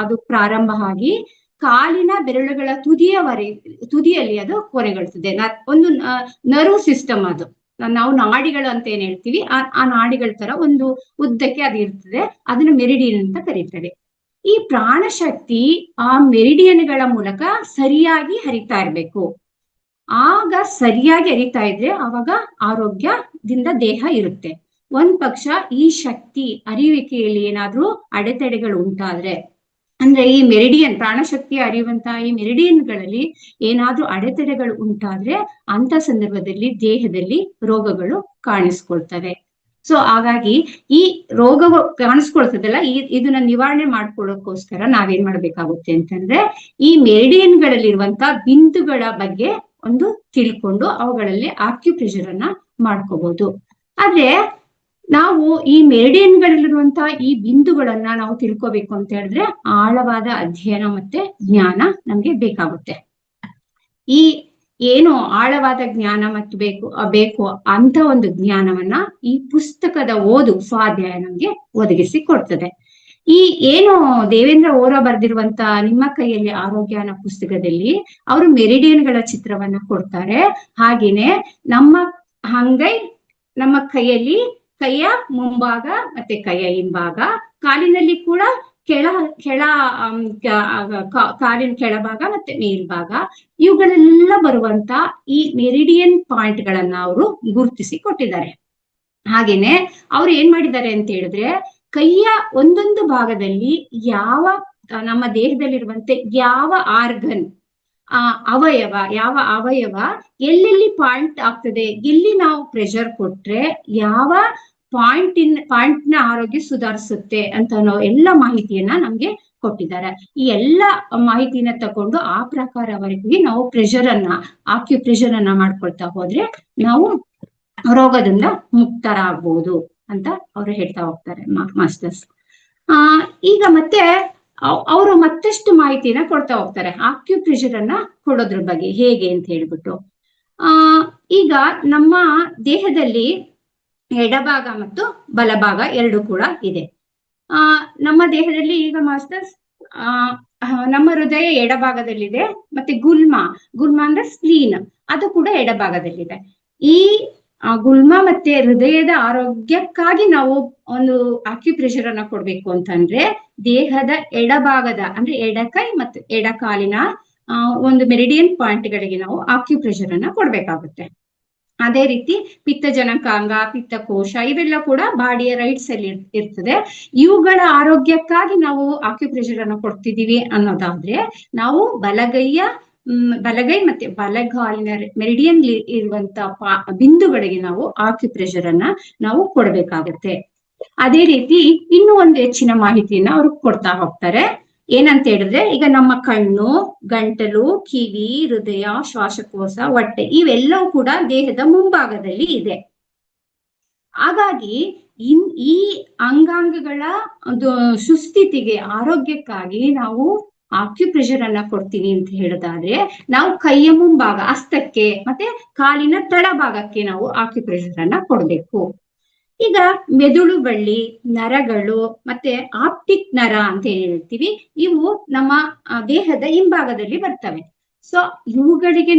ಅದು ಪ್ರಾರಂಭ ಆಗಿ ಕಾಲಿನ ಬೆರಳುಗಳ ತುದಿಯಲ್ಲಿ ಅದು ಕೊನೆಗೊಳ್ತದೆ. ಒಂದು ನರ್ವ್ ಸಿಸ್ಟಮ್, ಅದು ನಾವು ನಾಡಿಗಳು ಅಂತ ಏನ್ ಹೇಳ್ತೀವಿ, ಆ ನಾಡಿಗಳ ತರ ಒಂದು ಉದ್ದಕ್ಕೆ ಅದು ಇರ್ತದೆ. ಅದನ್ನ ಮೆರಿಡಿಯನ್ ಅಂತ ಕರೀತಾರೆ. ಈ ಪ್ರಾಣಶಕ್ತಿ ಆ ಮೆರಿಡಿಯನ್ಗಳ ಮೂಲಕ ಸರಿಯಾಗಿ ಹರಿತಾ ಇರ್ಬೇಕು. ಆಗ ಸರಿಯಾಗಿ ಹರಿತಾ ಇದ್ರೆ ಅವಾಗ ಆರೋಗ್ಯದಿಂದ ದೇಹ ಇರುತ್ತೆ. ಒಂದ್ ಪಕ್ಷ ಈ ಶಕ್ತಿ ಅರಿಯುವಿಕೆಯಲ್ಲಿ ಏನಾದ್ರೂ ಅಡೆತಡೆಗಳು ಉಂಟಾದ್ರೆ, ಅಂದ್ರೆ ಈ ಮೆರಿಡಿಯನ್ ಪ್ರಾಣಶಕ್ತಿ ಅರಿಯುವಂತಹ ಈ ಮೆರಿಡಿಯನ್ಗಳಲ್ಲಿ ಏನಾದ್ರೂ ಅಡೆತಡೆಗಳು ಉಂಟಾದ್ರೆ ಅಂತ ಸಂದರ್ಭದಲ್ಲಿ ದೇಹದಲ್ಲಿ ರೋಗಗಳು ಕಾಣಿಸ್ಕೊಳ್ತವೆ. ಸೊ ಹಾಗಾಗಿ ಈ ರೋಗ ಕಾಣಿಸ್ಕೊಳ್ತದಲ್ಲ, ಇದನ್ನ ನಿವಾರಣೆ ಮಾಡ್ಕೊಳ್ಳೋಕೋಸ್ಕರ ನಾವೇನ್ ಮಾಡ್ಬೇಕಾಗುತ್ತೆ ಅಂತಂದ್ರೆ, ಈ ಮೆರಿಡಿಯನ್ಗಳಲ್ಲಿರುವಂತಹ ಬಿಂದುಗಳ ಬಗ್ಗೆ ಒಂದು ತಿಳ್ಕೊಂಡು ಅವುಗಳಲ್ಲಿ ಆಕ್ಯುಪ್ರೆಷರ್ ಅನ್ನ ಮಾಡ್ಕೋಬಹುದು. ಆದ್ರೆ ನಾವು ಈ ಮೆರಿಡಿಯನ್ಗಳಲ್ಲಿರುವಂತಹ ಈ ಬಿಂದುಗಳನ್ನ ನಾವು ತಿಳ್ಕೊಬೇಕು ಅಂತ ಹೇಳಿದ್ರೆ ಆಳವಾದ ಅಧ್ಯಯನ ಮತ್ತೆ ಜ್ಞಾನ ನಮ್ಗೆ ಬೇಕಾಗುತ್ತೆ. ಈ ಏನು ಆಳವಾದ ಜ್ಞಾನ ಮತ್ತು ಬೇಕು ಅಂತ ಒಂದು ಜ್ಞಾನವನ್ನ ಈ ಪುಸ್ತಕದ ಓದು ಸ್ವಾಧ್ಯಾಯ ನಮ್ಗೆ ಒದಗಿಸಿ ಕೊಡ್ತದೆ. ಈ ಏನು ದೇವೇಂದ್ರ ಓರ ಬರೆದಿರುವಂತ ನಿಮ್ಮ ಕೈಯಲ್ಲಿ ಆರೋಗ್ಯ ಅನ್ನೋ ಪುಸ್ತಕದಲ್ಲಿ ಅವರು ಮೆರಿಡಿಯನ್ಗಳ ಚಿತ್ರವನ್ನ ಕೊಡ್ತಾರೆ. ಹಾಗೇನೆ ನಮ್ಮ ಅಂಗೈ ನಮ್ಮ ಕೈಯ ಮುಂಭಾಗ ಮತ್ತೆ ಕೈಯ ಹಿಂಭಾಗ, ಕಾಲಿನಲ್ಲಿ ಕೂಡ ಕೆಳ ಕಾಲಿನ ಕೆಳಭಾಗ ಮತ್ತೆ ಮೇಲ್ಭಾಗ, ಇವುಗಳೆಲ್ಲ ಬರುವಂತ ಈ ಮೆರಿಡಿಯನ್ ಪಾಯಿಂಟ್ ಗಳನ್ನ ಅವರು ಗುರುತಿಸಿ ಕೊಟ್ಟಿದ್ದಾರೆ. ಹಾಗೇನೆ ಅವ್ರು ಏನ್ ಮಾಡಿದ್ದಾರೆ ಅಂತ ಹೇಳಿದ್ರೆ, ಕೈಯ ಒಂದೊಂದು ಭಾಗದಲ್ಲಿ ನಮ್ಮ ದೇಹದಲ್ಲಿರುವಂತೆ ಯಾವ ಆರ್ಗನ್, ಯಾವ ಅವಯವ ಎಲ್ಲೆಲ್ಲಿ ಪಾಯಿಂಟ್ ಆಗ್ತದೆ, ಎಲ್ಲಿ ನಾವು ಪ್ರೆಷರ್ ಕೊಟ್ರೆ ಯಾವ ಪಾಯಿಂಟ್ ನ ಆರೋಗ್ಯ ಸುಧಾರಿಸುತ್ತೆ ಅಂತ ಅನ್ನೋ ಎಲ್ಲ ಮಾಹಿತಿಯನ್ನ ನಮ್ಗೆ ಕೊಟ್ಟಿದ್ದಾರೆ. ಈ ಎಲ್ಲ ಮಾಹಿತಿನ ತಕೊಂಡು ಆ ಪ್ರಕಾರವರೆಗೆ ನಾವು ಆಕ್ಯುಪ್ರೆಷರ್ ಅನ್ನ ಮಾಡ್ಕೊಳ್ತಾ ಹೋದ್ರೆ ನಾವು ರೋಗದಿಂದ ಮುಕ್ತರಾಗಬಹುದು ಅಂತ ಅವರು ಹೇಳ್ತಾ ಹೋಗ್ತಾರೆ ಮಾಸ್ಟರ್ಸ್. ಈಗ ಮತ್ತೆ ಅವರು ಮತ್ತಷ್ಟು ಮಾಹಿತಿನ ಕೊಡ್ತಾ ಹೋಗ್ತಾರೆ ಆಕ್ಯುಪ್ರೆಷರ್ ಅನ್ನ ಕೊಡೋದ್ರ ಬಗ್ಗೆ ಹೇಗೆ ಅಂತ ಹೇಳ್ಬಿಟ್ಟು. ಈಗ ನಮ್ಮ ದೇಹದಲ್ಲಿ ಎಡಭಾಗ ಮತ್ತು ಬಲಭಾಗ ಎರಡು ಕೂಡ ಇದೆ. ನಮ್ಮ ದೇಹದಲ್ಲಿ ಈಗ ಮಾಸ್ಟರ್ಸ್ ನಮ್ಮ ಹೃದಯ ಎಡಭಾಗದಲ್ಲಿದೆ, ಮತ್ತೆ ಗುಲ್ಮ ಅಂದ್ರೆ ಸ್ಪ್ಲೀನ್, ಅದು ಕೂಡ ಎಡಭಾಗದಲ್ಲಿದೆ. ಈ ಗುಲ್ಮ ಮತ್ತೆ ಹೃದಯದ ಆರೋಗ್ಯಕ್ಕಾಗಿ ನಾವು ಒಂದು ಆಕ್ಯುಪ್ರೆಷರ್ ಅನ್ನ ಕೊಡ್ಬೇಕು ಅಂತಂದ್ರೆ ದೇಹದ ಎಡಭಾಗದ ಅಂದ್ರೆ ಎಡಕೈ ಮತ್ತು ಎಡಕಾಲಿನ ಒಂದು ಮೆರಿಡಿಯನ್ ಪಾಯಿಂಟ್ ಗಳಿಗೆ ನಾವು ಆಕ್ಯುಪ್ರೆಷರ್ ಅನ್ನ ಕೊಡ್ಬೇಕಾಗುತ್ತೆ. ಅದೇ ರೀತಿ ಪಿತ್ತಜನಕಾಂಗ, ಪಿತ್ತಕೋಶ ಇವೆಲ್ಲ ಕೂಡ ಬಾಡಿಯ ರೈಟ್ ಸೈಡ್ ಇರ್ತದೆ. ಇವುಗಳ ಆರೋಗ್ಯಕ್ಕಾಗಿ ನಾವು ಆಕ್ಯುಪ್ರೆಷರ್ ಅನ್ನ ಕೊಡ್ತಿದೀವಿ ಅನ್ನೋದಾದ್ರೆ ನಾವು ಬಲಗೈ ಮತ್ತೆ ಬಲಗಾಲಿನ ಮೆರಿಡಿಯನ್ ಇರುವಂತ ಬಿಂದುಗಳಿಗೆ ನಾವು ಆಕ್ಯುಪ್ರೆಷರ್ ಅನ್ನ ನಾವು ಕೊಡ್ಬೇಕಾಗುತ್ತೆ. ಅದೇ ರೀತಿ ಇನ್ನೂ ಒಂದು ಹೆಚ್ಚಿನ ಮಾಹಿತಿಯನ್ನ ಅವ್ರು ಕೊಡ್ತಾ ಹೋಗ್ತಾರೆ. ಏನಂತ ಹೇಳಿದ್ರೆ, ಈಗ ನಮ್ಮ ಕಣ್ಣು, ಗಂಟಲು, ಕಿವಿ, ಹೃದಯ, ಶ್ವಾಸಕೋಶ, ಹೊಟ್ಟೆ ಇವೆಲ್ಲವೂ ಕೂಡ ದೇಹದ ಮುಂಭಾಗದಲ್ಲಿ ಇದೆ. ಹಾಗಾಗಿ ಈ ಅಂಗಾಂಗಗಳ ಒಂದು ಸುಸ್ಥಿತಿಗೆ, ಆರೋಗ್ಯಕ್ಕಾಗಿ ನಾವು ಆಕ್ಯುಪ್ರೆಷರ್ ಅನ್ನ ಕೊಡ್ತೀನಿ ಅಂತ ಹೇಳಿದಾದ್ರೆ ನಾವು ಕೈಯ ಮುಂಭಾಗ ಹಸ್ತಕ್ಕೆ ಮತ್ತೆ ಕಾಲಿನ ತಳಭಾಗಕ್ಕೆ ನಾವು ಆಕ್ಯುಪ್ರೆಷರ್ ಅನ್ನ ಕೊಡ್ಬೇಕು. ಈಗ ಮೆದುಳು ಬಳ್ಳಿ, ನರಗಳು ಮತ್ತೆ ಆಪ್ಟಿಕ್ ನರ ಅಂತ ಹೇಳ್ತೀವಿ, ಇವು ನಮ್ಮ ದೇಹದ ಹಿಂಭಾಗದಲ್ಲಿ ಬರ್ತವೆ. ಸೊ ಇವುಗಳಿಗೆ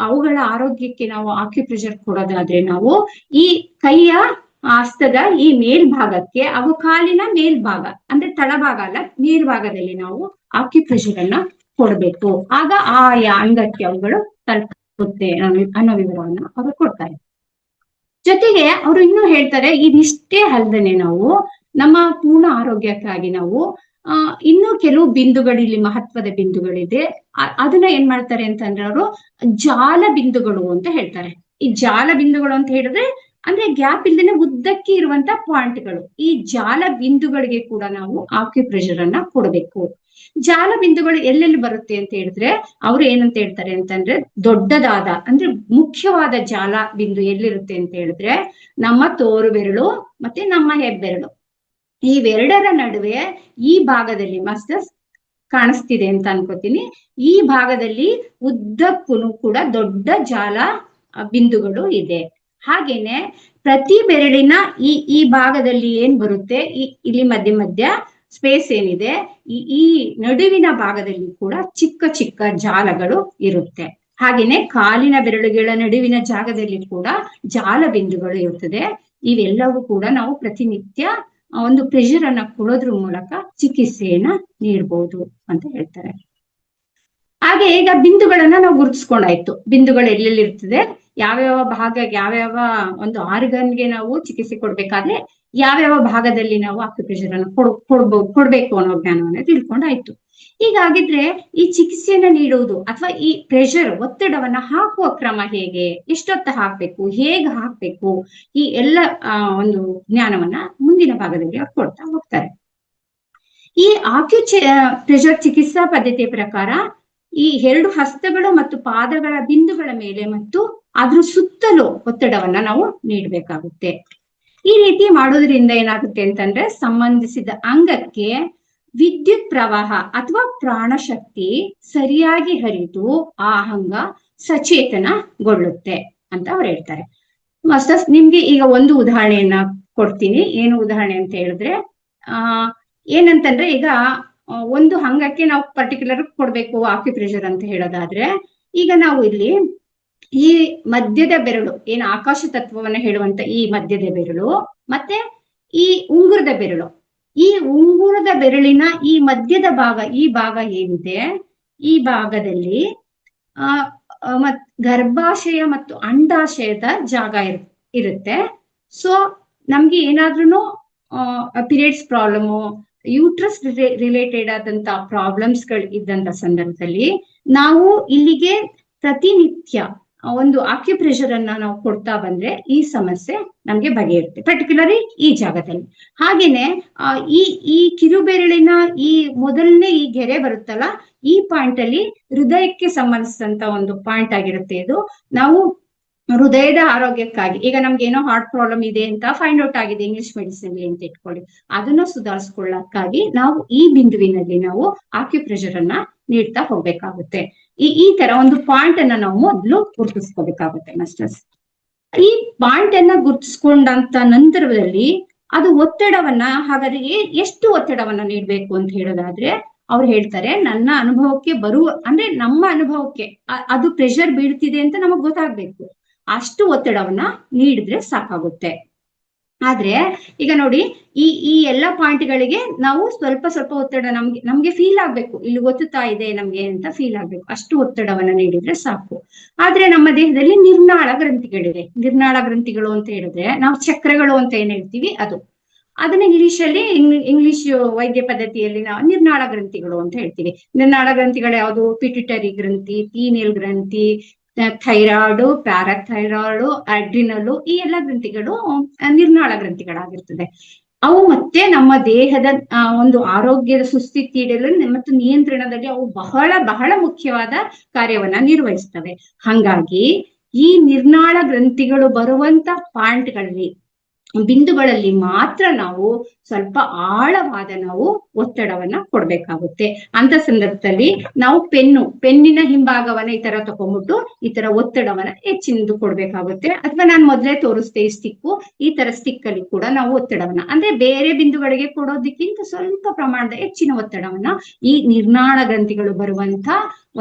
ಅವುಗಳ ಆರೋಗ್ಯಕ್ಕೆ ನಾವು ಆಕ್ಯುಪ್ರೆಷರ್ ಕೊಡೋದಾದ್ರೆ ನಾವು ಈ ಕೈಯ ಹಸ್ತದ ಈ ಮೇಲ್ಭಾಗಕ್ಕೆ, ಅವು ಕಾಲಿನ ಮೇಲ್ಭಾಗ ಅಂದ್ರೆ ತಳಭಾಗ ಅಲ್ಲ, ಮೇಲ್ಭಾಗದಲ್ಲಿ ನಾವು ಆಕ್ಯುಪ್ರೆಷರ್ ಅನ್ನ ಕೊಡ್ಬೇಕು. ಆಗ ಆಯಾ ಅಂಗಕ್ಕೆ ಅವುಗಳು ತಲುಪುತ್ತೆ ಅನ್ನೋ ವಿವರವನ್ನ ಅವರು ಕೊಡ್ತಾರೆ. ಜೊತೆಗೆ ಅವರು ಇನ್ನೂ ಹೇಳ್ತಾರೆ, ಇದಿಷ್ಟೇ ಅಲ್ಲದೆ ನಾವು ನಮ್ಮ ಪೂರ್ಣ ಆರೋಗ್ಯಕ್ಕಾಗಿ ನಾವು ಇನ್ನೂ ಕೆಲವು ಬಿಂದುಗಳು, ಇಲ್ಲಿ ಮಹತ್ವದ ಬಿಂದುಗಳಿದೆ. ಅದನ್ನ ಏನ್ ಮಾಡ್ತಾರೆ ಅಂತಂದ್ರೆ ಅವರು ಜಾಲ ಬಿಂದುಗಳು ಅಂತ ಹೇಳ್ತಾರೆ. ಈ ಜಾಲ ಬಿಂದುಗಳು ಅಂತ ಹೇಳಿದ್ರೆ ಅಂದ್ರೆ ಗ್ಯಾಪ್ ಇಲ್ದೇನೆ ಉದ್ದಕ್ಕೆ ಇರುವಂತ ಪಾಯಿಂಟ್ಗಳು. ಈ ಜಾಲ ಬಿಂದುಗಳಿಗೆ ಕೂಡ ನಾವು ಆಕ್ಯುಪ್ರೆಷರ್ ಅನ್ನ ಕೊಡಬೇಕು. ಜಾಲ ಬಿಂದುಗಳು ಎಲ್ಲೆಲ್ಲಿ ಬರುತ್ತೆ ಅಂತ ಹೇಳಿದ್ರೆ ಅವ್ರು ಏನಂತ ಹೇಳ್ತಾರೆ ಅಂತಂದ್ರೆ, ದೊಡ್ಡದಾದ ಅಂದ್ರೆ ಮುಖ್ಯವಾದ ಜಾಲ ಬಿಂದು ಎಲ್ಲಿರುತ್ತೆ ಅಂತ ಹೇಳಿದ್ರೆ ನಮ್ಮ ತೋರು ಬೆರಳು ಮತ್ತೆ ನಮ್ಮ ಹೆಬ್ಬೆರಳು, ಇವೆರಡರ ನಡುವೆ ಈ ಭಾಗದಲ್ಲಿ ಮಾಸ್ಟರ್ಸ್ ಕಾಣಿಸ್ತಿದೆ ಅಂತ ಅನ್ಕೋತೀನಿ. ಈ ಭಾಗದಲ್ಲಿ ಉದ್ದಕ್ಕೂ ಕೂಡ ದೊಡ್ಡ ಜಾಲ ಬಿಂದುಗಳು ಇದೆ. ಹಾಗೇನೆ ಪ್ರತಿ ಬೆರಳಿನ ಈ ಭಾಗದಲ್ಲಿ ಏನ್ ಬರುತ್ತೆ, ಇಲ್ಲಿ ಮಧ್ಯ ಸ್ಪೇಸ್ ಏನಿದೆ, ಈ ನಡುವಿನ ಭಾಗದಲ್ಲಿ ಕೂಡ ಚಿಕ್ಕ ಚಿಕ್ಕ ಜಾಲಗಳು ಇರುತ್ತೆ. ಹಾಗೇನೆ ಕಾಲಿನ ಬೆರಳುಗಳ ನಡುವಿನ ಜಾಗದಲ್ಲಿ ಕೂಡ ಜಾಲ ಬಿಂದುಗಳು ಇರುತ್ತದೆ. ಇವೆಲ್ಲವೂ ಕೂಡ ನಾವು ಪ್ರತಿನಿತ್ಯ ಒಂದು ಪ್ರೆಷರ್ ಅನ್ನ ಕೊಡೋದ್ರ ಮೂಲಕ ಚಿಕಿತ್ಸೆಯನ್ನ ನೀಡಬಹುದು ಅಂತ ಹೇಳ್ತಾರೆ. ಹಾಗೆ ಈಗ ಬಿಂದುಗಳನ್ನ ನಾವು ಗುರುತಿಸ್ಕೊಂಡಾಯ್ತು, ಬಿಂದುಗಳು ಎಲ್ಲೆಲ್ಲಿ ಇರ್ತದೆ, ಯಾವ್ಯಾವ ಭಾಗ, ಯಾವ್ಯಾವ ಒಂದು ಆರ್ಗನ್ಗೆ ನಾವು ಚಿಕಿತ್ಸೆ ಕೊಡ್ಬೇಕಾದ್ರೆ ಯಾವ್ಯಾವ ಭಾಗದಲ್ಲಿ ನಾವು ಆಕ್ಯುಪ್ರೆಷರ್ ಅನ್ನು ಕೊಡ್ಬೇಕು ಅನ್ನೋ ಜ್ಞಾನವನ್ನ ತಿಳ್ಕೊಂಡಾಯ್ತು. ಹೀಗಾಗಿದ್ರೆ ಈ ಚಿಕಿತ್ಸೆಯನ್ನ ನೀಡುವುದು ಅಥವಾ ಈ ಪ್ರೆಷರ್, ಒತ್ತಡವನ್ನ ಹಾಕುವ ಕ್ರಮ ಹೇಗೆ, ಎಷ್ಟೊತ್ತ ಹಾಕ್ಬೇಕು, ಹೇಗೆ ಹಾಕ್ಬೇಕು, ಈ ಎಲ್ಲ ಒಂದು ಜ್ಞಾನವನ್ನ ಮುಂದಿನ ಭಾಗದಲ್ಲಿ ಅವ್ರು ಕೊಡ್ತಾ ಹೋಗ್ತಾರೆ. ಈ ಪ್ರೆಷರ್ ಚಿಕಿತ್ಸಾ ಪದ್ಧತಿಯ ಪ್ರಕಾರ ಈ ಎರಡು ಹಸ್ತಗಳು ಮತ್ತು ಪಾದಗಳ ಬಿಂದುಗಳ ಮೇಲೆ ಮತ್ತು ಅದ್ರ ಸುತ್ತಲೂ ಒತ್ತಡವನ್ನ ನಾವು ನೀಡಬೇಕಾಗುತ್ತೆ. ಈ ರೀತಿ ಮಾಡೋದ್ರಿಂದ ಏನಾಗುತ್ತೆ ಅಂತಂದ್ರೆ ಸಂಬಂಧಿಸಿದ ಅಂಗಕ್ಕೆ ವಿದ್ಯುತ್ ಪ್ರವಾಹ ಅಥವಾ ಪ್ರಾಣಶಕ್ತಿ ಸರಿಯಾಗಿ ಹರಿದು ಆ ಅಂಗ ಸಚೇತನಗೊಳ್ಳುತ್ತೆ ಅಂತ ಅವ್ರು ಹೇಳ್ತಾರೆ. ಮಾಸ್ಟರ್ಸ್, ನಿಮ್ಗೆ ಈಗ ಒಂದು ಉದಾಹರಣೆಯನ್ನ ಕೊಡ್ತೀನಿ. ಏನು ಉದಾಹರಣೆ ಅಂತ ಹೇಳಿದ್ರೆ ಏನಂತಂದ್ರೆ, ಈಗ ಒಂದು ಅಂಗಕ್ಕೆ ನಾವು ಪರ್ಟಿಕ್ಯುಲರ್ ಕೊಡ್ಬೇಕು ಆಕ್ಯುಪ್ರೆಷರ್ ಅಂತ ಹೇಳೋದಾದ್ರೆ, ಈಗ ನಾವು ಇಲ್ಲಿ ಈ ಮಧ್ಯದ ಬೆರಳು ಏನು ಆಕಾಶ ತತ್ವವನ್ನ ಹೇಳುವಂತ ಈ ಮಧ್ಯದ ಬೆರಳು ಮತ್ತೆ ಈ ಉಂಗುರದ ಬೆರಳು, ಈ ಉಂಗುರದ ಬೆರಳಿನ ಈ ಮಧ್ಯದ ಭಾಗ, ಈ ಭಾಗ ಏನಿದೆ ಈ ಭಾಗದಲ್ಲಿ ಗರ್ಭಾಶಯ ಮತ್ತು ಅಂಡಾಶಯದ ಜಾಗ ಇರುತ್ತೆ. ಸೊ ನಮ್ಗೆ ಏನಾದ್ರೂ ಪೀರಿಯಡ್ಸ್ ಪ್ರಾಬ್ಲಮು, ಯೂಟ್ರಸ್ ರಿಲೇಟೆಡ್ ಆದಂತ ಪ್ರಾಬ್ಲಮ್ಸ್ ಗಳು ಇದ್ದಂತ ಸಂದರ್ಭದಲ್ಲಿ ನಾವು ಇಲ್ಲಿಗೆ ಪ್ರತಿನಿತ್ಯ ಒಂದು ಆಕ್ಯುಪ್ರೆಷರ್ ಅನ್ನ ನಾವು ಕೊಡ್ತಾ ಬಂದ್ರೆ ಈ ಸಮಸ್ಯೆ ನಮ್ಗೆ ಬಗೆಯಿರುತ್ತೆ, ಪರ್ಟಿಕ್ಯುಲರ್ಲಿ ಈ ಜಾಗದಲ್ಲಿ. ಹಾಗೇನೆ ಈ ಕಿರುಬೆರಳಿನ ಈ ಮೊದಲನೇ ಈ ಗೆರೆ ಬರುತ್ತಲ್ಲ, ಈ ಪಾಯಿಂಟ್ ಅಲ್ಲಿ ಹೃದಯಕ್ಕೆ ಸಂಬಂಧಿಸಿದಂತ ಒಂದು ಪಾಯಿಂಟ್ ಆಗಿರುತ್ತೆ ಇದು. ನಾವು ಹೃದಯದ ಆರೋಗ್ಯಕ್ಕಾಗಿ, ಈಗ ನಮ್ಗೆ ಏನೋ ಹಾರ್ಟ್ ಪ್ರಾಬ್ಲಮ್ ಇದೆ ಅಂತ ಫೈಂಡ್ ಔಟ್ ಆಗಿದೆ ಇಂಗ್ಲಿಷ್ ಮೆಡಿಸಿನ್ ಅಂತ ಇಟ್ಕೊಳ್ಳಿ, ಅದನ್ನ ಸುಧಾರಿಸ್ಕೊಳ್ಳಕ್ಕಾಗಿ ನಾವು ಈ ಬಿಂದುವಿನಲ್ಲಿ ನಾವು ಆಕ್ಯುಪ್ರೆಷರ್ ಅನ್ನ ನೀಡ್ತಾ ಹೋಗ್ಬೇಕಾಗುತ್ತೆ. ಈ ತರ ಒಂದು ಪಾಯಿಂಟ್ ಅನ್ನ ನಾವು ಮೊದಲು ಗುರುತಿಸ್ಕೋಬೇಕಾಗುತ್ತೆ ಮಾಸ್ಟರ್ಸ್. ಈ ಪಾಯಿಂಟ್ ಅನ್ನ ಗುರುತಿಸ್ಕೊಂಡಂತ ನಂತರದಲ್ಲಿ ಅದು ಒತ್ತಡವನ್ನ, ಹಾಗಾದ್ರೆ ಎಷ್ಟು ಒತ್ತಡವನ್ನ ನೀಡ್ಬೇಕು ಅಂತ ಹೇಳೋದಾದ್ರೆ ಅವ್ರು ಹೇಳ್ತಾರೆ, ನನ್ನ ಅನುಭವಕ್ಕೆ ಅಂದ್ರೆ ನಮ್ಮ ಅನುಭವಕ್ಕೆ ಅದು ಪ್ರೆಷರ್ ಬೀಳ್ತಿದೆ ಅಂತ ನಮಗ್ ಗೊತ್ತಾಗ್ಬೇಕು, ಅಷ್ಟು ಒತ್ತಡವನ್ನ ನೀಡಿದ್ರೆ ಸಾಕಾಗುತ್ತೆ. ಆದ್ರೆ ಈಗ ನೋಡಿ, ಈ ಎಲ್ಲಾ ಪಾಯಿಂಟ್ಗಳಿಗೆ ನಾವು ಸ್ವಲ್ಪ ಸ್ವಲ್ಪ ಒತ್ತಡ ನಮ್ಗೆ ಫೀಲ್ ಆಗ್ಬೇಕು, ಇಲ್ಲಿ ಒತ್ತುತ್ತಾ ಇದೆ ನಮ್ಗೆ ಅಂತ ಫೀಲ್ ಆಗ್ಬೇಕು, ಅಷ್ಟು ಒತ್ತಡವನ್ನ ನೀಡಿದ್ರೆ ಸಾಕು. ಆದ್ರೆ ನಮ್ಮ ದೇಹದಲ್ಲಿ ನಿರ್ನಾಳ ಗ್ರಂಥಿಗಳಿದೆ. ನಿರ್ನಾಳ ಗ್ರಂಥಿಗಳು ಅಂತ ಹೇಳಿದ್ರೆ ನಾವು ಚಕ್ರಗಳು ಅಂತ ಏನ್ ಹೇಳ್ತೀವಿ ಅದು, ಅದನ್ನ ಇಂಗ್ಲಿಷ್ ವೈದ್ಯ ಪದ್ಧತಿಯಲ್ಲಿ ನಾವು ನಿರ್ನಾಳ ಗ್ರಂಥಿಗಳು ಅಂತ ಹೇಳ್ತೀವಿ. ನಿರ್ನಾಳ ಗ್ರಂಥಿಗಳು ಯಾವುದು? ಪಿಟ್ಯುಟರಿ ಗ್ರಂಥಿ, ಪೀನಿಯಲ್ ಗ್ರಂಥಿ, ಥೈರಾಯ್ಡ್, ಪ್ಯಾರಾಥೈರಾಯ್ಡ್, ಅಡ್ರಿನಲ್, ಈ ಎಲ್ಲ ಗ್ರಂಥಿಗಳು ನಿರ್ನಾಳ ಗ್ರಂಥಿಗಳಾಗಿರ್ತದೆ. ಅವು ಮತ್ತೆ ನಮ್ಮ ದೇಹದ ಒಂದು ಆರೋಗ್ಯದ ಸುಸ್ಥಿತಿಯಲ್ಲಿ ಮತ್ತು ನಿಯಂತ್ರಣದಲ್ಲಿ ಅವು ಬಹಳ ಬಹಳ ಮುಖ್ಯವಾದ ಕಾರ್ಯವನ್ನ ನಿರ್ವಹಿಸ್ತವೆ. ಹಾಗಾಗಿ ಈ ನಿರ್ನಾಳ ಗ್ರಂಥಿಗಳು ಬರುವಂತ ಪಾಯಿಂಟ್ಗಳಲ್ಲಿ, ಬಿಂದುಗಳಲ್ಲಿ ಮಾತ್ರ ನಾವು ಸ್ವಲ್ಪ ಆಳವಾದ ನಾವು ಒತ್ತಡವನ್ನ ಕೊಡ್ಬೇಕಾಗುತ್ತೆ. ಅಂತ ಸಂದರ್ಭದಲ್ಲಿ ನಾವು ಪೆನ್ನಿನ ಹಿಂಭಾಗವನ್ನ ಈ ತರ ತಗೊಂಡ್ಬಿಟ್ಟು ಈ ತರ ಒತ್ತಡವನ್ನ ಹೆಚ್ಚಿನದು ಕೊಡ್ಬೇಕಾಗುತ್ತೆ. ಅಥವಾ ನಾನು ಮೊದಲೇ ತೋರಿಸ್ದೆ ಈ ಸ್ಟಿಕ್ಕು, ಈ ತರ ಸ್ಟಿಕ್ ಅಲ್ಲಿ ಕೂಡ ನಾವು ಒತ್ತಡವನ್ನ, ಅಂದ್ರೆ ಬೇರೆ ಬಿಂದುಗಳಿಗೆ ಕೊಡೋದಕ್ಕಿಂತ ಸ್ವಲ್ಪ ಪ್ರಮಾಣದ ಹೆಚ್ಚಿನ ಒತ್ತಡವನ್ನ ಈ ನಿರ್ನಾಳ ಗ್ರಂಥಿಗಳು ಬರುವಂತ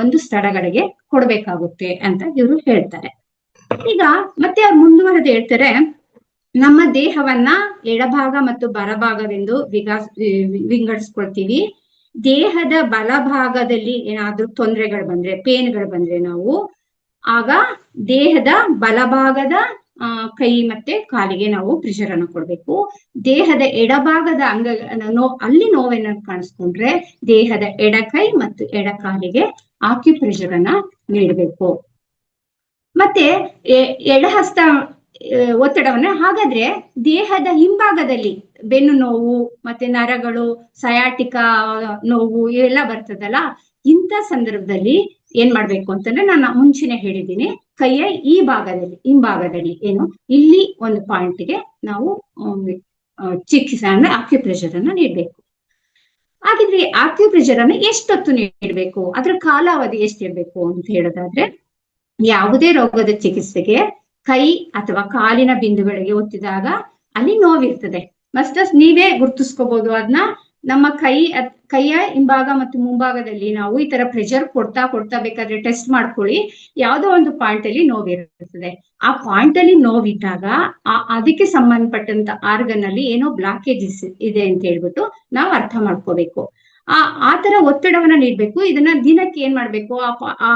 ಒಂದು ಸ್ಥಳಗಳಿಗೆ ಕೊಡ್ಬೇಕಾಗುತ್ತೆ ಅಂತ ಇವರು ಹೇಳ್ತಾರೆ. ಈಗ ಮತ್ತೆ ಅವ್ರು ಮುಂದುವರೆದು ಹೇಳ್ತಾರೆ, ನಮ್ಮ ದೇಹವನ್ನ ಎಡಭಾಗ ಮತ್ತು ಬಲಭಾಗವೆಂದು ವಿಂಗಡಿಸ್ಕೊಳ್ತೀವಿ. ದೇಹದ ಬಲಭಾಗದಲ್ಲಿ ಏನಾದ್ರೂ ತೊಂದರೆಗಳು ಬಂದ್ರೆ, ಪೇನ್ಗಳು ಬಂದ್ರೆ ನಾವು ಆಗ ದೇಹದ ಬಲಭಾಗದ ಕೈ ಮತ್ತೆ ಕಾಲಿಗೆ ನಾವು ಪ್ರೆಷರ್ ಅನ್ನು ಕೊಡ್ಬೇಕು. ದೇಹದ ಎಡಭಾಗದ ಅಲ್ಲಿ ನೋವನ್ನು ಕಾಣಿಸ್ಕೊಂಡ್ರೆ ದೇಹದ ಎಡಕೈ ಮತ್ತು ಎಡಕಾಲಿಗೆ ಆಕ್ಯುಪ್ರೆಷರ್ ಅನ್ನ ನೀಡಬೇಕು. ಮತ್ತೆ ಎಡಹಸ್ತ ಒತ್ತಡವನ್ನ, ಹಾಗಾದ್ರೆ ದೇಹದ ಹಿಂಭಾಗದಲ್ಲಿ ಬೆನ್ನು ನೋವು ಮತ್ತೆ ನರಗಳು, ಸಯಾಟಿಕಾ ನೋವು ಇವೆಲ್ಲ ಬರ್ತದಲ್ಲ, ಇಂಥ ಸಂದರ್ಭದಲ್ಲಿ ಏನ್ ಮಾಡ್ಬೇಕು ಅಂತಂದ್ರೆ ನಾನು ಮುಂಚೆನೆ ಹೇಳಿದ್ದೀನಿ, ಕೈಯ ಈ ಭಾಗದಲ್ಲಿ ಹಿಂಭಾಗದಲ್ಲಿ ಏನು ಇಲ್ಲಿ ಒಂದು ಪಾಯಿಂಟ್ಗೆ ನಾವು ಚಿಕಿತ್ಸೆ ಅಂದ್ರೆ ಆಕ್ಯುಪ್ರೆಷರ್ ಅನ್ನ ನೀಡ್ಬೇಕು. ಹಾಗಿದ್ರೆ ಆಕ್ಯುಪ್ರೆಷರ್ ಅನ್ನ ಎಷ್ಟೊತ್ತು ನೀಡಬೇಕು, ಅದ್ರ ಕಾಲಾವಧಿ ಎಷ್ಟಿರ್ಬೇಕು ಅಂತ ಹೇಳೋದಾದ್ರೆ, ಯಾವುದೇ ರೋಗದ ಚಿಕಿತ್ಸೆಗೆ ಕೈ ಅಥವಾ ಕಾಲಿನ ಬಿಂದುಗಳಿಗೆ ಒತ್ತಿದಾಗ ಅಲ್ಲಿ ನೋವಿರ್ತದೆ. ಮಾಸ್ಟರ್ಸ್ ನೀವೇ ಗುರ್ತಿಸ್ಕೋಬಹುದು ಅದನ್ನ. ನಮ್ಮ ಕೈಯ ಹಿಂಭಾಗ ಮತ್ತು ಮುಂಭಾಗದಲ್ಲಿ ನಾವು ಈ ತರ ಪ್ರೆಷರ್ ಕೊಡ್ತಾ ಬೇಕಾದ್ರೆ ಟೆಸ್ಟ್ ಮಾಡ್ಕೊಳ್ಳಿ, ಯಾವ್ದೋ ಒಂದು ಪಾಯಿಂಟ್ ಅಲ್ಲಿ ನೋವಿರ್ತದೆ. ಆ ಪಾಯಿಂಟ್ ಅಲ್ಲಿ ನೋವಿದ್ದಾಗ ಅದಕ್ಕೆ ಸಂಬಂಧಪಟ್ಟಂತ ಆರ್ಗನ್ ಅಲ್ಲಿ ಏನೋ ಬ್ಲಾಕೇಜಸ್ ಇದೆ ಅಂತ ಹೇಳ್ಬಿಟ್ಟು ನಾವು ಅರ್ಥ ಮಾಡ್ಕೋಬೇಕು. ಆ ತರ ಒತ್ತಡವನ್ನ ನೀಡ್ಬೇಕು. ಇದನ್ನ ದಿನಕ್ಕೆ ಏನ್ ಮಾಡ್ಬೇಕು, ಆ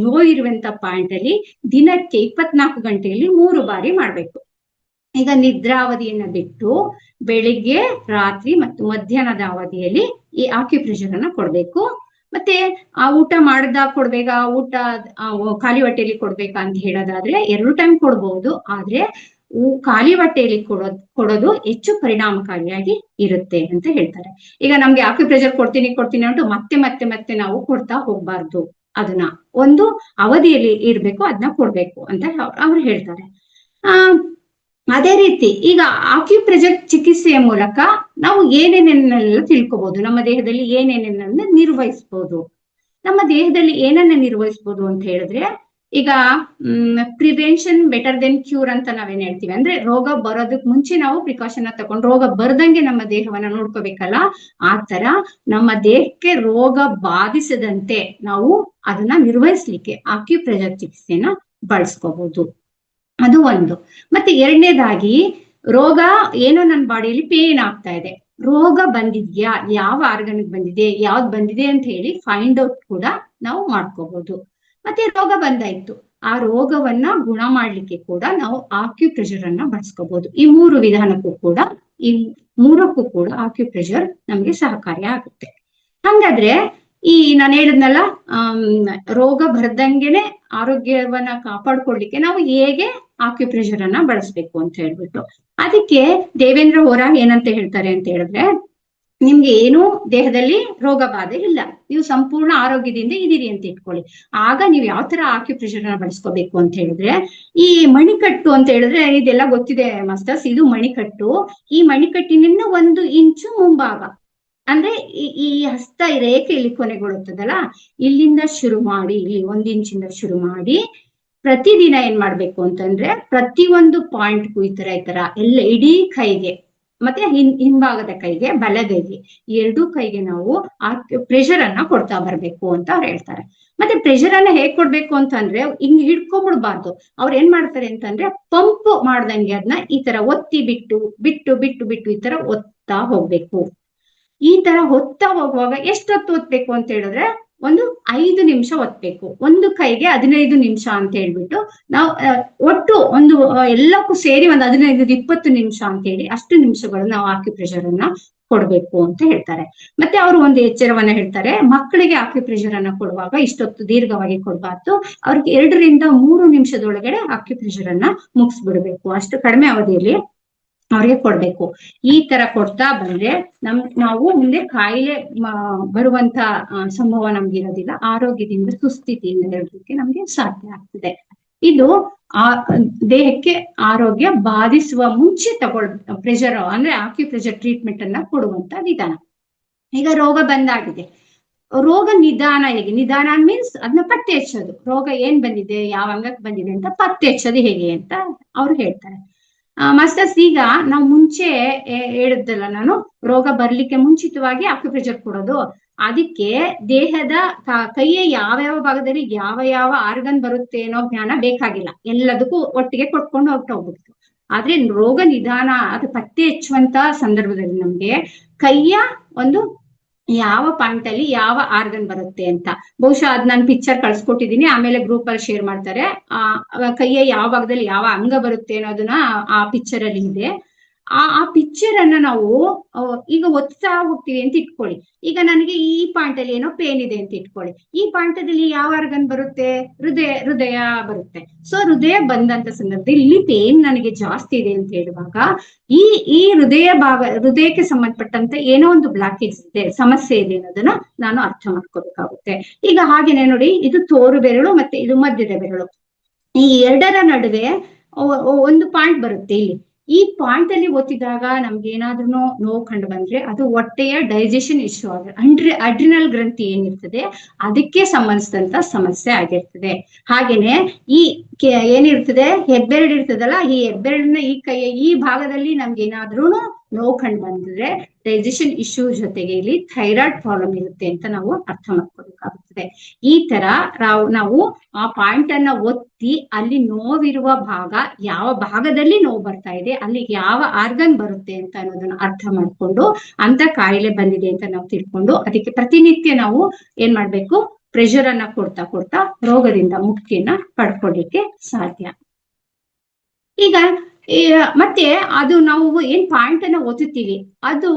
ನೋವಿರುವಂತ ಪಾಯಿಂಟ್ ಅಲ್ಲಿ ದಿನಕ್ಕೆ 24 ಗಂಟೆಯಲ್ಲಿ 3 ಬಾರಿ ಮಾಡ್ಬೇಕು. ಈಗ ನಿದ್ರಾವಧಿಯನ್ನ ಬಿಟ್ಟು ಬೆಳಿಗ್ಗೆ, ರಾತ್ರಿ ಮತ್ತು ಮಧ್ಯಾಹ್ನದ ಅವಧಿಯಲ್ಲಿ ಈ ಆಕ್ಯುಪ್ರೆಷರ್ ಅನ್ನ ಕೊಡ್ಬೇಕು. ಮತ್ತೆ ಆ ಊಟ ಮಾಡ್ದಾಗ ಕೊಡ್ಬೇಕಾ, ಊಟ ಖಾಲಿ ಹೊಟ್ಟೆಯಲ್ಲಿ ಕೊಡ್ಬೇಕಾ ಅಂತ ಹೇಳೋದಾದ್ರೆ 2 ಟೈಮ್ ಕೊಡ್ಬಹುದು. ಆದ್ರೆ ಖಾಲಿ ಹೊಟ್ಟೆಯಲ್ಲಿ ಕೊಡೋದು ಹೆಚ್ಚು ಪರಿಣಾಮಕಾರಿಯಾಗಿ ಇರುತ್ತೆ ಅಂತ ಹೇಳ್ತಾರೆ. ಈಗ ನಮ್ಗೆ ಆಕ್ಯುಪ್ರೆಷರ್ ಕೊಡ್ತೀನಿ ಅಂಟು ಮತ್ತೆ ನಾವು ಕೊಡ್ತಾ ಹೋಗ್ಬಾರ್ದು. ಅದನ್ನ ಒಂದು ಅವಧಿಯಲ್ಲಿ ಇರ್ಬೇಕು, ಅದನ್ನ ಕೊಡ್ಬೇಕು ಅಂತ ಅವ್ರು ಹೇಳ್ತಾರೆ. ಅದೇ ರೀತಿ ಈಗ ಆಕ್ಯುಪ್ರೆಷರ್ ಚಿಕಿತ್ಸೆಯ ಮೂಲಕ ನಾವು ಏನೇನೆಲ್ಲ ತಿಳ್ಕೊಬಹುದು, ನಮ್ಮ ದೇಹದಲ್ಲಿ ಏನೇನೇನನ್ನ ನಿರ್ವಹಿಸ್ಬೋದು. ನಮ್ಮ ದೇಹದಲ್ಲಿ ಏನನ್ನ ನಿರ್ವಹಿಸ್ಬೋದು ಅಂತ ಹೇಳಿದ್ರೆ, ಈಗ ಪ್ರಿವೆನ್ಷನ್ ಬೆಟರ್ ದೆನ್ ಕ್ಯೂರ್ ಅಂತ ನಾವೇನ್ ಹೇಳ್ತೀವಿ, ಅಂದ್ರೆ ರೋಗ ಬರೋದಕ್ ಮುಂಚೆ ನಾವು ಪ್ರಿಕಾಷನ್ ತಗೊಂಡು ರೋಗ ಬರ್ದಂಗೆ ನಮ್ಮ ದೇಹವನ್ನ ನೋಡ್ಕೋಬೇಕಲ್ಲ, ಆ ತರ ನಮ್ಮ ದೇಹಕ್ಕೆ ರೋಗ ಬಾಧಿಸದಂತೆ ನಾವು ಅದನ್ನ ನಿರ್ವಹಿಸ್ಲಿಕ್ಕೆ ಆಕ್ಯುಪ್ರೆಷರ್ ಚಿಕಿತ್ಸೆನ ಬಳಸ್ಕೋಬಹುದು. ಅದು ಒಂದು. ಮತ್ತೆ ಎರಡನೇದಾಗಿ, ರೋಗ ಏನೋ ನನ್ನ ಬಾಡಿಯಲ್ಲಿ ಪೇನ್ ಆಗ್ತಾ ಇದೆ, ರೋಗ ಬಂದಿದ್ಯಾ, ಯಾವ ಆರ್ಗನ್ ಬಂದಿದೆ, ಯಾವ್ದು ಬಂದಿದೆ ಅಂತ ಹೇಳಿ ಫೈಂಡ್ ಔಟ್ ಕೂಡ ನಾವು ಮಾಡ್ಕೋಬಹುದು. ಮತ್ತೆ ರೋಗ ಬಂದಾಯ್ತು, ಆ ರೋಗವನ್ನ ಗುಣ ಮಾಡ್ಲಿಕ್ಕೆ ಕೂಡ ನಾವು ಆಕ್ಯುಪ್ರೆಷರ್ ಅನ್ನ ಬಳಸ್ಕೋಬಹುದು. ಈ ಮೂರಕ್ಕೂ ಕೂಡ ಆಕ್ಯುಪ್ರೆಷರ್ ನಮ್ಗೆ ಸಹಕಾರಿ ಆಗುತ್ತೆ. ಹಂಗಾದ್ರೆ ಈ ನಾನು ಹೇಳಿದ್ನಲ್ಲ, ರೋಗ ಬರ್ದಂಗೆನೆ ಆರೋಗ್ಯವನ್ನ ಕಾಪಾಡ್ಕೊಳ್ಳಿಕ್ಕೆ ನಾವು ಹೇಗೆ ಆಕ್ಯುಪ್ರೆಷರ್ ಅನ್ನ ಬಳಸ್ಬೇಕು ಅಂತ ಹೇಳ್ಬಿಟ್ಟು, ಅದಕ್ಕೆ ದೇವೇಂದ್ರ ಹೋರಾ ಏನಂತ ಹೇಳ್ತಾರೆ ಅಂತ ಹೇಳಿದ್ರೆ, ನಿಮ್ಗೆ ಏನೂ ದೇಹದಲ್ಲಿ ರೋಗ ಬಾಧೆ ಇಲ್ಲ, ನೀವು ಸಂಪೂರ್ಣ ಆರೋಗ್ಯದಿಂದ ಇದೀರಿ ಅಂತ ಇಟ್ಕೊಳ್ಳಿ. ಆಗ ನೀವು ಯಾವ ತರ ಆಕ್ಯುಪ್ರೆಷರ್ ನ ಬಳಸ್ಕೋಬೇಕು ಅಂತ ಹೇಳಿದ್ರೆ, ಈ ಮಣಿಕಟ್ಟು ಅಂತ ಹೇಳಿದ್ರೆ ಇದೆಲ್ಲ ಗೊತ್ತಿದೆ ಮಾಸ್ಟರ್ಸ್, ಇದು ಮಣಿಕಟ್ಟು. ಈ ಮಣಿಕಟ್ಟಿನಿಂದ 1 ಇಂಚು ಮುಂಭಾಗ, ಅಂದ್ರೆ ಈ ಹಸ್ತ ರೇಖೆ ಇಲ್ಲಿ ಕೊನೆಗೊಳ್ಳುತ್ತದಲ್ಲ, ಇಲ್ಲಿಂದ ಶುರು ಮಾಡಿ, ಇಲ್ಲಿ 1 ಇಂಚಿಂದ ಶುರು ಮಾಡಿ, ಪ್ರತಿದಿನ ಏನ್ ಮಾಡ್ಬೇಕು ಅಂತಂದ್ರೆ, ಪ್ರತಿಯೊಂದು ಪಾಯಿಂಟ್ಗೂ ಈ ತರ ಎಲ್ಲ ಇಡೀ ಕೈಗೆ, ಮತ್ತೆ ಹಿಂಭಾಗದ ಕೈಗೆ, ಬಲಗೈಗೆ, 2 ಕೈಗೆ ನಾವು ಪ್ರೆಷರ್ ಅನ್ನ ಕೊಡ್ತಾ ಬರ್ಬೇಕು ಅಂತ ಅವ್ರು ಹೇಳ್ತಾರೆ. ಮತ್ತೆ ಪ್ರೆಷರ್ ಅನ್ನ ಹೇಗ್ ಕೊಡ್ಬೇಕು ಅಂತಂದ್ರೆ, ಹಿಂಗ್ ಹಿಡ್ಕೊಂಡ್ಬಿಡ್ಬಾರ್ದು. ಅವ್ರು ಏನ್ ಮಾಡ್ತಾರೆ ಅಂತಂದ್ರೆ, ಪಂಪ್ ಮಾಡ್ದಂಗೆ ಅದನ್ನ ಈ ತರ ಒತ್ತಿ ಬಿಟ್ಟು ಬಿಟ್ಟು ಬಿಟ್ಟು ಬಿಟ್ಟು ಈ ತರ ಒತ್ತಾ ಹೋಗ್ಬೇಕು. ಈ ತರ ಹೊತ್ತಾ ಹೋಗುವಾಗ ಎಷ್ಟೊತ್ತು ಒತ್ಬೇಕು ಅಂತ ಹೇಳಿದ್ರೆ, 5 ನಿಮಿಷ ಒತ್ಬೇಕು. ಒಂದು ಕೈಗೆ 15 ನಿಮಿಷ ಅಂತ ಹೇಳ್ಬಿಟ್ಟು ನಾವು ಒಟ್ಟು ಎಲ್ಲಕ್ಕೂ ಸೇರಿ 15-20 ನಿಮಿಷ ಅಂತ ಹೇಳಿ ಅಷ್ಟು ನಿಮಿಷಗಳು ನಾವು ಆಕ್ಯುಪ್ರೆಷರ್ ಅನ್ನ ಕೊಡ್ಬೇಕು ಅಂತ ಹೇಳ್ತಾರೆ. ಮತ್ತೆ ಅವರು ಒಂದು ಎಚ್ಚರವನ್ನ ಹೇಳ್ತಾರೆ, ಮಕ್ಕಳಿಗೆ ಆಕ್ಯುಪ್ರೆಷರ್ ಅನ್ನ ಕೊಡುವಾಗ ಇಷ್ಟೊತ್ತು ದೀರ್ಘವಾಗಿ ಕೊಡ್ಬಾರ್ದು, ಅವ್ರಿಗೆ 2-3 ನಿಮಿಷದೊಳಗಡೆ ಆಕ್ಯುಪ್ರೆಷರ್ ಅನ್ನ ಮುಗಿಸ್ಬಿಡ್ಬೇಕು, ಅಷ್ಟು ಕಡಿಮೆ ಅವಧಿಯಲ್ಲಿ ಅವ್ರಿಗೆ ಕೊಡ್ಬೇಕು. ಈ ತರ ಕೊಡ್ತಾ ಬಂದ್ರೆ ನಾವು ಮುಂದೆ ಕಾಯಿಲೆ ಬರುವಂತ ಸಂಭವ ನಮ್ಗೆ ಇರೋದಿಲ್ಲ, ಆರೋಗ್ಯದಿಂದ ಸುಸ್ಥಿತಿಯಿಂದ ಇರೋದಕ್ಕೆ ನಮ್ಗೆ ಸಾಧ್ಯ ಆಗ್ತದೆ. ಇದು ದೇಹಕ್ಕೆ ಆರೋಗ್ಯ ಬಾಧಿಸುವ ಮುಂಚೆ ಪ್ರೆಷರ್ ಅಂದ್ರೆ ಆಕ್ಯುಪ್ರೆಷರ್ ಟ್ರೀಟ್ಮೆಂಟ್ ಅನ್ನ ಕೊಡುವಂತ ವಿಧಾನ. ಈಗ ರೋಗ ಬಂದಾಗಿದೆ, ರೋಗ ನಿಧಾನ ಹೇಗೆ, ನಿಧಾನ ಮೀನ್ಸ್ ಅದನ್ನ ಪತ್ತೆ ಹಚ್ಚೋದು, ರೋಗ ಏನ್ ಬಂದಿದೆ, ಯಾವ ಅಂಗಕ್ಕೆ ಬಂದಿದೆ ಅಂತ ಪತ್ತೆ ಹಚ್ಚೋದು ಹೇಗೆ ಅಂತ ಅವ್ರು ಹೇಳ್ತಾರೆ. ಮಾಸ್ಟರ್ಸ್, ಈಗ ನಾವು ಮುಂಚೆ ಹೇಳಿದ್ದಲ್ಲ ನಾನು, ರೋಗ ಬರ್ಲಿಕ್ಕೆ ಮುಂಚಿತವಾಗಿ ಆಕ್ಯುಪ್ರೆಷರ್ ಕೊಡೋದು, ಅದಕ್ಕೆ ದೇಹದ ಕೈಯ ಯಾವ ಭಾಗದಲ್ಲಿ ಯಾವ ಆರ್ಗನ್ ಬರುತ್ತೆ ಅನ್ನೋ ಜ್ಞಾನ ಬೇಕಾಗಿಲ್ಲ, ಎಲ್ಲದಕ್ಕೂ ಒಟ್ಟಿಗೆ ಕೊಟ್ಕೊಂಡು ಹೋಗ್ಬಿಡ್ತು. ಆದ್ರೆ ರೋಗ ನಿಧಾನ ಅದು ಪತ್ತೆ ಹಚ್ಚುವಂತ ಸಂದರ್ಭದಲ್ಲಿ ನಮ್ಗೆ ಕೈಯ ಯಾವ ಪಾಯಿಂಟ್ ಅಲ್ಲಿ ಯಾವ ಆರ್ಗನ್ ಬರುತ್ತೆ ಅಂತ, ಬಹುಶಃ ಅದ್ ನಾನು ಪಿಕ್ಚರ್ ಕಳ್ಸ್ಕೊಟ್ಟಿದ್ದೀನಿ, ಆಮೇಲೆ ಗ್ರೂಪ್ ಅಲ್ಲಿ ಶೇರ್ ಮಾಡ್ತಾರೆ. ಕೈಯ ಯಾವ ಭಾಗದಲ್ಲಿ ಯಾವ ಅಂಗ ಬರುತ್ತೆ ಅನ್ನೋದನ್ನ ಆ ಪಿಕ್ಚರ್ ಅಲ್ಲಿ ಇದೆ. ಆ ಪಿಕ್ಚರ್ ಅನ್ನ ನಾವು ಈಗ ಒತ್ತಾ ಹೋಗ್ತೀವಿ ಅಂತ ಇಟ್ಕೊಳ್ಳಿ. ಈಗ ನನಗೆ ಈ ಪಾಯಿಂಟ್ ಅಲ್ಲಿ ಏನೋ ಪೇನ್ ಇದೆ ಅಂತ ಇಟ್ಕೊಳ್ಳಿ, ಈ ಪಾಯಿಂಟ್ ಅಲ್ಲಿ ಯಾವ ಆರ್ಗನ್ ಬರುತ್ತೆ, ಹೃದಯ ಬರುತ್ತೆ. ಸೊ ಹೃದಯ ಬಂದಂತ ಸಂದರ್ಭದಲ್ಲಿ ಇಲ್ಲಿ ಪೇನ್ ನನಗೆ ಜಾಸ್ತಿ ಇದೆ ಅಂತ ಹೇಳುವಾಗ, ಈ ಹೃದಯಕ್ಕೆ ಸಂಬಂಧಪಟ್ಟಂತ ಏನೋ ಒಂದು ಬ್ಲಾಕೇಜ್ ಇದೆ, ಸಮಸ್ಯೆ ಇದೆ ಅನ್ನೋದನ್ನ ನಾನು ಅರ್ಥ ಮಾಡ್ಕೋಬೇಕಾಗುತ್ತೆ. ಈಗ ಹಾಗೇನೆ ನೋಡಿ, ಇದು ತೋರು ಬೆರಳು ಮತ್ತೆ ಇದು ಮಧ್ಯದ ಬೆರಳು, ಈ ಎರಡರ ನಡುವೆ ಒಂದು ಪಾಯಿಂಟ್ ಬರುತ್ತೆ. ಇಲ್ಲಿ ಈ ಪಾಯಿಂಟ್ ಅಲ್ಲಿ ಒತ್ತಿದಾಗ ನಮ್ಗೆ ಏನಾದ್ರೂ ನೋವು ಕಂಡು ಬಂದ್ರೆ ಅದು ಹೊಟ್ಟೆಯ ಡೈಜೆಷನ್ ಇಶ್ಯೂ ಆದ್ರೆ ಅಡ್ರಿನಲ್ ಗ್ರಂಥಿ ಏನಿರ್ತದೆ ಅದಕ್ಕೆ ಸಂಬಂಧಿಸಿದಂತ ಸಮಸ್ಯೆ ಆಗಿರ್ತದೆ. ಹಾಗೇನೆ ಈ ಏನಿರ್ತದೆ ಹೆಬ್ಬೆರಳು ಇರ್ತದಲ್ಲ, ಈ ಹೆಬ್ಬೆರಳಿನ ಈ ಕೈಯ ಈ ಭಾಗದಲ್ಲಿ ನಮ್ಗೆ ಏನಾದ್ರೂ ನೋವು ಕಂಡು ಬಂದ್ರೆ ಡೈಜೆಷನ್ ಇಶ್ಯೂ ಜೊತೆಗೆ ಇಲ್ಲಿ ಥೈರಾಯ್ಡ್ ಪ್ರಾಬ್ಲಮ್ ಇರುತ್ತೆ ಅಂತ ನಾವು ಅರ್ಥ ಮಾಡ್ಕೋಬೇಕಾಗುತ್ತದೆ. ಈ ತರ ನಾವು ಆ ಪಾಯಿಂಟ್ ಅನ್ನ ಒತ್ತಿ ಅಲ್ಲಿ ನೋವಿರುವ ಭಾಗ ಯಾವ ಭಾಗದಲ್ಲಿ ನೋವು ಬರ್ತಾ ಇದೆ, ಅಲ್ಲಿ ಯಾವ ಆರ್ಗನ್ ಬರುತ್ತೆ ಅಂತ ಅನ್ನೋದನ್ನ ಅರ್ಥ ಮಾಡ್ಕೊಂಡು ಅಂತ ಕಾಯಿಲೆ ಬಂದಿದೆ ಅಂತ ನಾವು ತಿಳ್ಕೊಂಡು ಅದಕ್ಕೆ ಪ್ರತಿನಿತ್ಯ ನಾವು ಏನ್ ಮಾಡ್ಬೇಕು, ಪ್ರೆಷರ್ ಅನ್ನ ಕೊಡ್ತಾ ಕೊಡ್ತಾ ರೋಗದಿಂದ ಮುಕ್ತಿಯನ್ನ ಪಡ್ಕೊಳ್ಳಿಕ್ಕೆ ಸಾಧ್ಯ. ಈಗ ಮತ್ತೆ ಅದು ನಾವು ಏನ್ ಪಾಯಿಂಟ್ ಅನ್ನ ಒತ್ತುತ್ತೀವಿ, ಅದು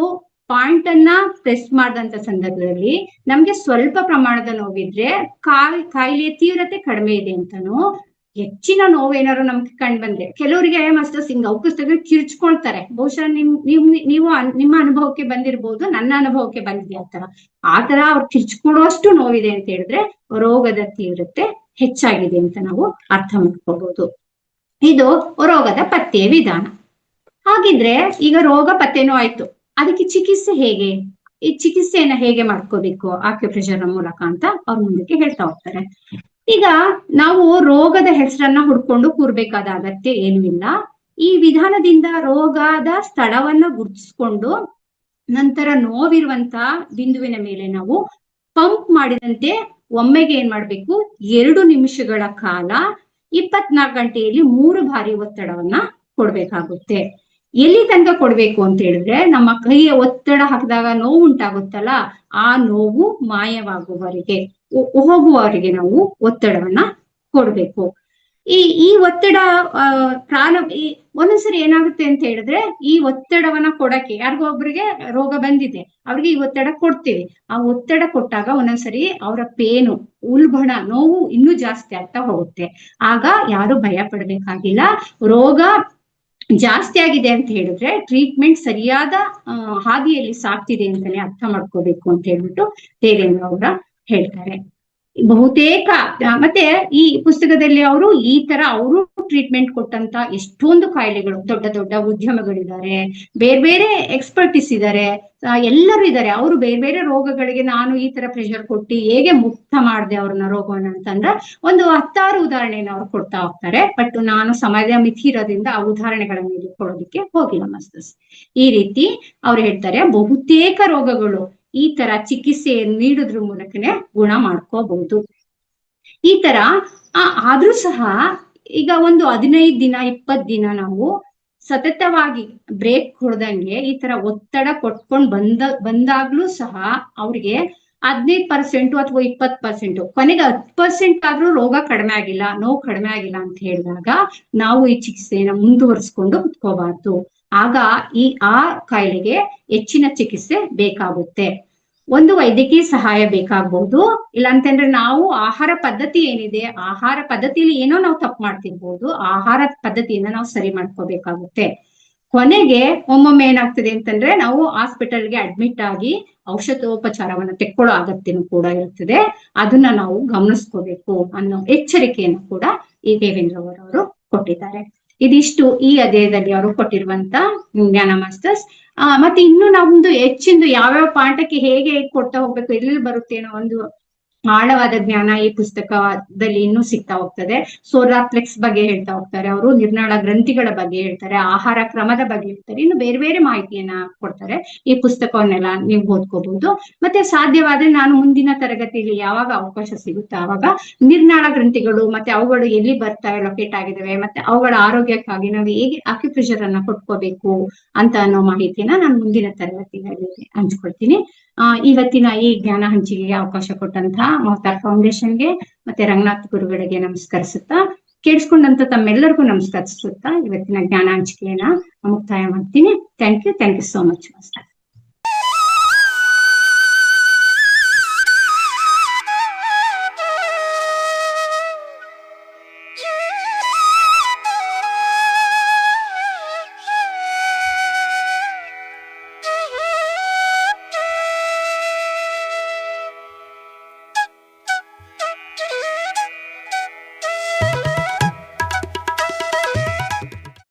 ಪಾಯಿಂಟ್ ಅನ್ನ ಪ್ರೆಸ್ ಮಾಡಿದಂತ ಸಂದರ್ಭದಲ್ಲಿ ನಮ್ಗೆ ಸ್ವಲ್ಪ ಪ್ರಮಾಣದ ನೋವಿದ್ರೆ ಕಾಯಿಲೆಯ ತೀವ್ರತೆ ಕಡಿಮೆ ಇದೆ ಅಂತಾನು, ಹೆಚ್ಚಿನ ನೋವೇನಾದ್ರು ನಮ್ಗೆ ಕಂಡು ಬಂದ್ರೆ ಕೆಲವರಿಗೆ ಮಾಸ್ಟರ್ಸ್ ಹಿಂಗ್ ಅವಕಿಸ್ದಾಗ ಕಿರ್ಚ್ಕೊಳ್ತಾರೆ. ಬಹುಶಃ ನೀವು ನಿಮ್ಮ ಅನುಭವಕ್ಕೆ ಬಂದಿರ್ಬೋದು, ನನ್ನ ಅನುಭವಕ್ಕೆ ಬಂದಿದೆ ಆ ತರ ಅವ್ರು ಕಿರ್ಚ್ಕೊಳ್ಳುವಷ್ಟು ನೋವಿದೆ ಅಂತ ಹೇಳಿದ್ರೆ ರೋಗದ ತೀವ್ರತೆ ಹೆಚ್ಚಾಗಿದೆ ಅಂತ ನಾವು ಅರ್ಥ ಮಾಡ್ಕೋಬಹುದು. ಇದು ರೋಗದ ಪತ್ತೆಯ ವಿಧಾನ. ಹಾಗಿದ್ರೆ ಈಗ ರೋಗ ಪತ್ತೆನೂ ಆಯ್ತು, ಅದಕ್ಕೆ ಚಿಕಿತ್ಸೆ ಹೇಗೆ, ಈ ಚಿಕಿತ್ಸೆಯನ್ನ ಹೇಗೆ ಮಾಡ್ಕೋಬೇಕು ಆಕ್ಯುಪ್ರೆಷರ್ ಮೂಲಕ ಅಂತ ಅವ್ರ ಮುಂದಕ್ಕೆ ಹೇಳ್ತಾ ಹೋಗ್ತಾರೆ. ಈಗ ನಾವು ರೋಗದ ಹೆಸರನ್ನ ಹುಡ್ಕೊಂಡು ಕೂರ್ಬೇಕಾದ ಅಗತ್ಯ ಏನೂ ಇಲ್ಲ. ಈ ವಿಧಾನದಿಂದ ರೋಗದ ಸ್ಥಳವನ್ನ ಗುರುತಿಸ್ಕೊಂಡು ನಂತರ ನೋವಿರುವಂತ ಬಿಂದುವಿನ ಮೇಲೆ ನಾವು ಪಂಪ್ ಮಾಡಿದಂತೆ ಒಮ್ಮೆಗೆ ಏನ್ ಮಾಡ್ಬೇಕು, 2 ನಿಮಿಷಗಳ ಕಾಲ 24 ಗಂಟೆಯಲ್ಲಿ 3 ಬಾರಿ ಒತ್ತಡವನ್ನ ಕೊಡ್ಬೇಕಾಗುತ್ತೆ. ಎಲ್ಲಿ ತನಕ ಕೊಡ್ಬೇಕು ಅಂತ ಹೇಳಿದ್ರೆ, ನಮ್ಮ ಕೈಯ ಒತ್ತಡ ಹಾಕಿದಾಗ ನೋವು ಉಂಟಾಗುತ್ತಲ್ಲ, ಆ ನೋವು ಮಾಯವಾಗುವವರೆಗೆ, ಹೋಗುವವರೆಗೆ ನಾವು ಒತ್ತಡವನ್ನ ಕೊಡ್ಬೇಕು. ಈ ಒತ್ತಡ ಒಂದೊಂದ್ಸರಿ ಏನಾಗುತ್ತೆ ಅಂತ ಹೇಳಿದ್ರೆ, ಈ ಒತ್ತಡವನ್ನ ಕೊಡಕ್ಕೆ ಯಾರಿಗೋ ಒಬ್ರಿಗೆ ರೋಗ ಬಂದಿದೆ, ಅವ್ರಿಗೆ ಈ ಒತ್ತಡ ಕೊಡ್ತೀವಿ. ಆ ಒತ್ತಡ ಕೊಟ್ಟಾಗ ಒಂದೊಂದ್ಸರಿ ಅವರ ಪೇನು, ಉಲ್ಬಣ, ನೋವು ಇನ್ನೂ ಜಾಸ್ತಿ ಆಗ್ತಾ ಹೋಗುತ್ತೆ. ಆಗ ಯಾರು ಭಯ ಪಡ್ಬೇಕಾಗಿಲ್ಲ. ರೋಗ ಜಾಸ್ತಿ ಆಗಿದೆ ಅಂತ ಹೇಳಿದ್ರೆ ಟ್ರೀಟ್ಮೆಂಟ್ ಸರಿಯಾದ ಹಾದಿಯಲ್ಲಿ ಸಾಕ್ತಿದೆ ಅಂತಾನೆ ಅರ್ಥ ಮಾಡ್ಕೋಬೇಕು ಅಂತ ಹೇಳ್ಬಿಟ್ಟು ದೇವೇಂದ್ರ ಅವರ ಹೇಳ್ತಾರೆ. ಬಹುತೇಕ ಮತ್ತೆ ಈ ಪುಸ್ತಕದಲ್ಲಿ ಅವರು ಈ ತರ ಅವರು ಟ್ರೀಟ್ಮೆಂಟ್ ಕೊಟ್ಟಂತ ಎಷ್ಟೊಂದು ಕಾಯಿಲೆಗಳು, ದೊಡ್ಡ ದೊಡ್ಡ ಉದ್ಯಮಗಳಿದ್ದಾರೆ, ಬೇರೆ ಬೇರೆ ಎಕ್ಸ್ಪರ್ಟಿಸ್ ಇದ್ದಾರೆ, ಎಲ್ಲರೂ ಇದ್ದಾರೆ. ಅವರು ಬೇರೆ ಬೇರೆ ರೋಗಗಳಿಗೆ ನಾನು ಈ ತರ ಪ್ರೆಷರ್ ಕೊಟ್ಟು ಹೇಗೆ ಮುಕ್ತ ಮಾಡಿದೆ ಅವ್ರನ್ನ ರೋಗವನ್ನ ಅಂತಂದ್ರೆ ಒಂದು 10 ಉದಾಹರಣೆಯನ್ನು ಅವ್ರು ಕೊಡ್ತಾ ಹೋಗ್ತಾರೆ. ಬಟ್ ನಾನು ಸಮಯದ ಮಿತಿ ಇರೋದ್ರಿಂದ ಆ ಉದಾಹರಣೆಗಳನ್ನ ಇಲ್ಲಿ ಕೊಡೋದಕ್ಕೆ ಹೋಗಿಲ್ಲ ಮಸ್ತಸ್. ಈ ರೀತಿ ಅವ್ರು ಹೇಳ್ತಾರೆ, ಬಹುತೇಕ ರೋಗಗಳು ಈ ತರ ಚಿಕಿತ್ಸೆ ನೀಡೋದ್ರ ಮೂಲಕನೇ ಗುಣ ಮಾಡ್ಕೋಬಹುದು. ಈ ತರ ಆದ್ರೂ ಸಹ ಈಗ ಒಂದು 15 ದಿನ 20 ದಿನ ನಾವು ಸತತವಾಗಿ ಬ್ರೇಕ್ ಕೊಡ್ದಂಗೆ ಈ ತರ ಒತ್ತಡ ಕೊಟ್ಕೊಂಡ್ ಬಂದಾಗ್ಲೂ ಸಹ ಅವ್ರಿಗೆ 15% ಅಥವಾ 20%, ಕೊನೆಗೆ 10% ಆದ್ರೂ ರೋಗ ಕಡಿಮೆ ಆಗಿಲ್ಲ, ನೋವು ಕಡಿಮೆ ಆಗಿಲ್ಲ ಅಂತ ಹೇಳಿದಾಗ ನಾವು ಈ ಚಿಕಿತ್ಸೆನ ಮುಂದುವರಿಸ್ಕೊಂಡು ಕುತ್ಕೋಬಾರ್ದು. ಆಗ ಆ ಕಾಯಿಲೆಗೆ ಹೆಚ್ಚಿನ ಚಿಕಿತ್ಸೆ ಬೇಕಾಗುತ್ತೆ. ಒಂದು ವೈದ್ಯಕೀಯ ಸಹಾಯ ಬೇಕಾಗಬಹುದು. ಇಲ್ಲ ಅಂತಂದ್ರೆ ನಾವು ಆಹಾರ ಪದ್ಧತಿ ಏನಿದೆ, ಆಹಾರ ಪದ್ಧತಿಯಲ್ಲಿ ಏನೋ ನಾವು ತಪ್ಪು ಮಾಡ್ತಿರ್ಬೋದು, ಆಹಾರ ಪದ್ಧತಿಯನ್ನ ನಾವು ಸರಿ ಮಾಡ್ಕೋಬೇಕಾಗುತ್ತೆ. ಕೊನೆಗೆ ಒಮ್ಮೊಮ್ಮೆ ಏನಾಗ್ತದೆ ಅಂತಂದ್ರೆ ನಾವು ಹಾಸ್ಪಿಟಲ್ಗೆ ಅಡ್ಮಿಟ್ ಆಗಿ ಔಷಧೋಪಚಾರವನ್ನ ತೆಕ್ಕೊಳ್ಳೋ ಅಗತ್ಯನೂ ಕೂಡ ಇರ್ತದೆ. ಅದನ್ನ ನಾವು ಗಮನಿಸ್ಕೋಬೇಕು ಅನ್ನೋ ಎಚ್ಚರಿಕೆಯನ್ನು ಕೂಡ ಈ ದೇವೇಂದ್ರ ಅವರವರು ಕೊಟ್ಟಿದ್ದಾರೆ. ಇದಿಷ್ಟು ಈ ಅಧ್ಯಾಯದಲ್ಲಿ ಅವರು ಕೊಟ್ಟಿರುವಂತ ಜ್ಞಾನ ಮಾಸ್ಟರ್ಸ್. ಮತ್ತೆ ಇನ್ನು ನಾವೊಂದು ಹೆಚ್ಚಿಂದು ಯಾವ್ಯಾವ ಪಾಠಕ್ಕೆ ಹೇಗೆ ಕೊಡ್ತಾ ಹೋಗ್ಬೇಕು, ಎಲ್ಲಿ ಬರುತ್ತೆ ಅನ್ನೋ ಒಂದು ಆಳವಾದ ಜ್ಞಾನ ಈ ಪುಸ್ತಕದಲ್ಲಿ ಇನ್ನೂ ಸಿಗ್ತಾ ಹೋಗ್ತದೆ. ಸೋಲಾರ್ ಪ್ಲೆಕ್ಸ್ ಬಗ್ಗೆ ಹೇಳ್ತಾ ಹೋಗ್ತಾರೆ ಅವರು, ನಿರ್ನಾಳ ಗ್ರಂಥಿಗಳ ಬಗ್ಗೆ ಹೇಳ್ತಾರೆ, ಆಹಾರ ಕ್ರಮದ ಬಗ್ಗೆ ಹೇಳ್ತಾರೆ, ಇನ್ನು ಬೇರೆ ಬೇರೆ ಮಾಹಿತಿಯನ್ನ ಕೊಡ್ತಾರೆ. ಈ ಪುಸ್ತಕವನ್ನೆಲ್ಲ ನೀವು ಓದ್ಕೋಬಹುದು. ಮತ್ತೆ ಸಾಧ್ಯವಾದ್ರೆ ನಾನು ಮುಂದಿನ ತರಗತಿಯಲ್ಲಿ ಯಾವಾಗ ಅವಕಾಶ ಸಿಗುತ್ತೆ ಆವಾಗ ನಿರ್ನಾಳ ಗ್ರಂಥಿಗಳು ಮತ್ತೆ ಅವುಗಳು ಎಲ್ಲಿ ಬರ್ತಾವೆ, ಲೊಕೇಟ್ ಆಗಿದಾವೆ, ಮತ್ತೆ ಅವುಗಳ ಆರೋಗ್ಯಕ್ಕಾಗಿ ನಾವು ಹೇಗೆ ಅಕ್ಯುಪ್ರೆಷರ್ ಅನ್ನ ಕೊಟ್ಕೋಬೇಕು ಅಂತ ಅನ್ನೋ ಮಾಹಿತಿಯನ್ನ ನಾನು ಮುಂದಿನ ತರಗತಿಯಲ್ಲಿ ಹಂಚ್ಕೊಳ್ತೀನಿ. ಇವತ್ತಿನ ಈ ಜ್ಞಾನ ಹಂಚಿಕೆಗೆ ಅವಕಾಶ ಕೊಟ್ಟಂತಹ ಮಹತಾರ್ ಫೌಂಡೇಶನ್ಗೆ ಮತ್ತೆ ರಂಗನಾಥ್ ಗುರುಗಳಿಗೆ ನಮಸ್ಕರಿಸುತ್ತಾ, ಕೇಳಿಸ್ಕೊಂಡಂತ ತಮ್ಮೆಲ್ಲರಿಗೂ ನಮಸ್ಕರಿಸುತ್ತಾ ಇವತ್ತಿನ ಜ್ಞಾನ ಹಂಚಿಕೆಯನ್ನ ಮುಕ್ತಾಯ ಮಾಡ್ತೀನಿ. Thank you so much master.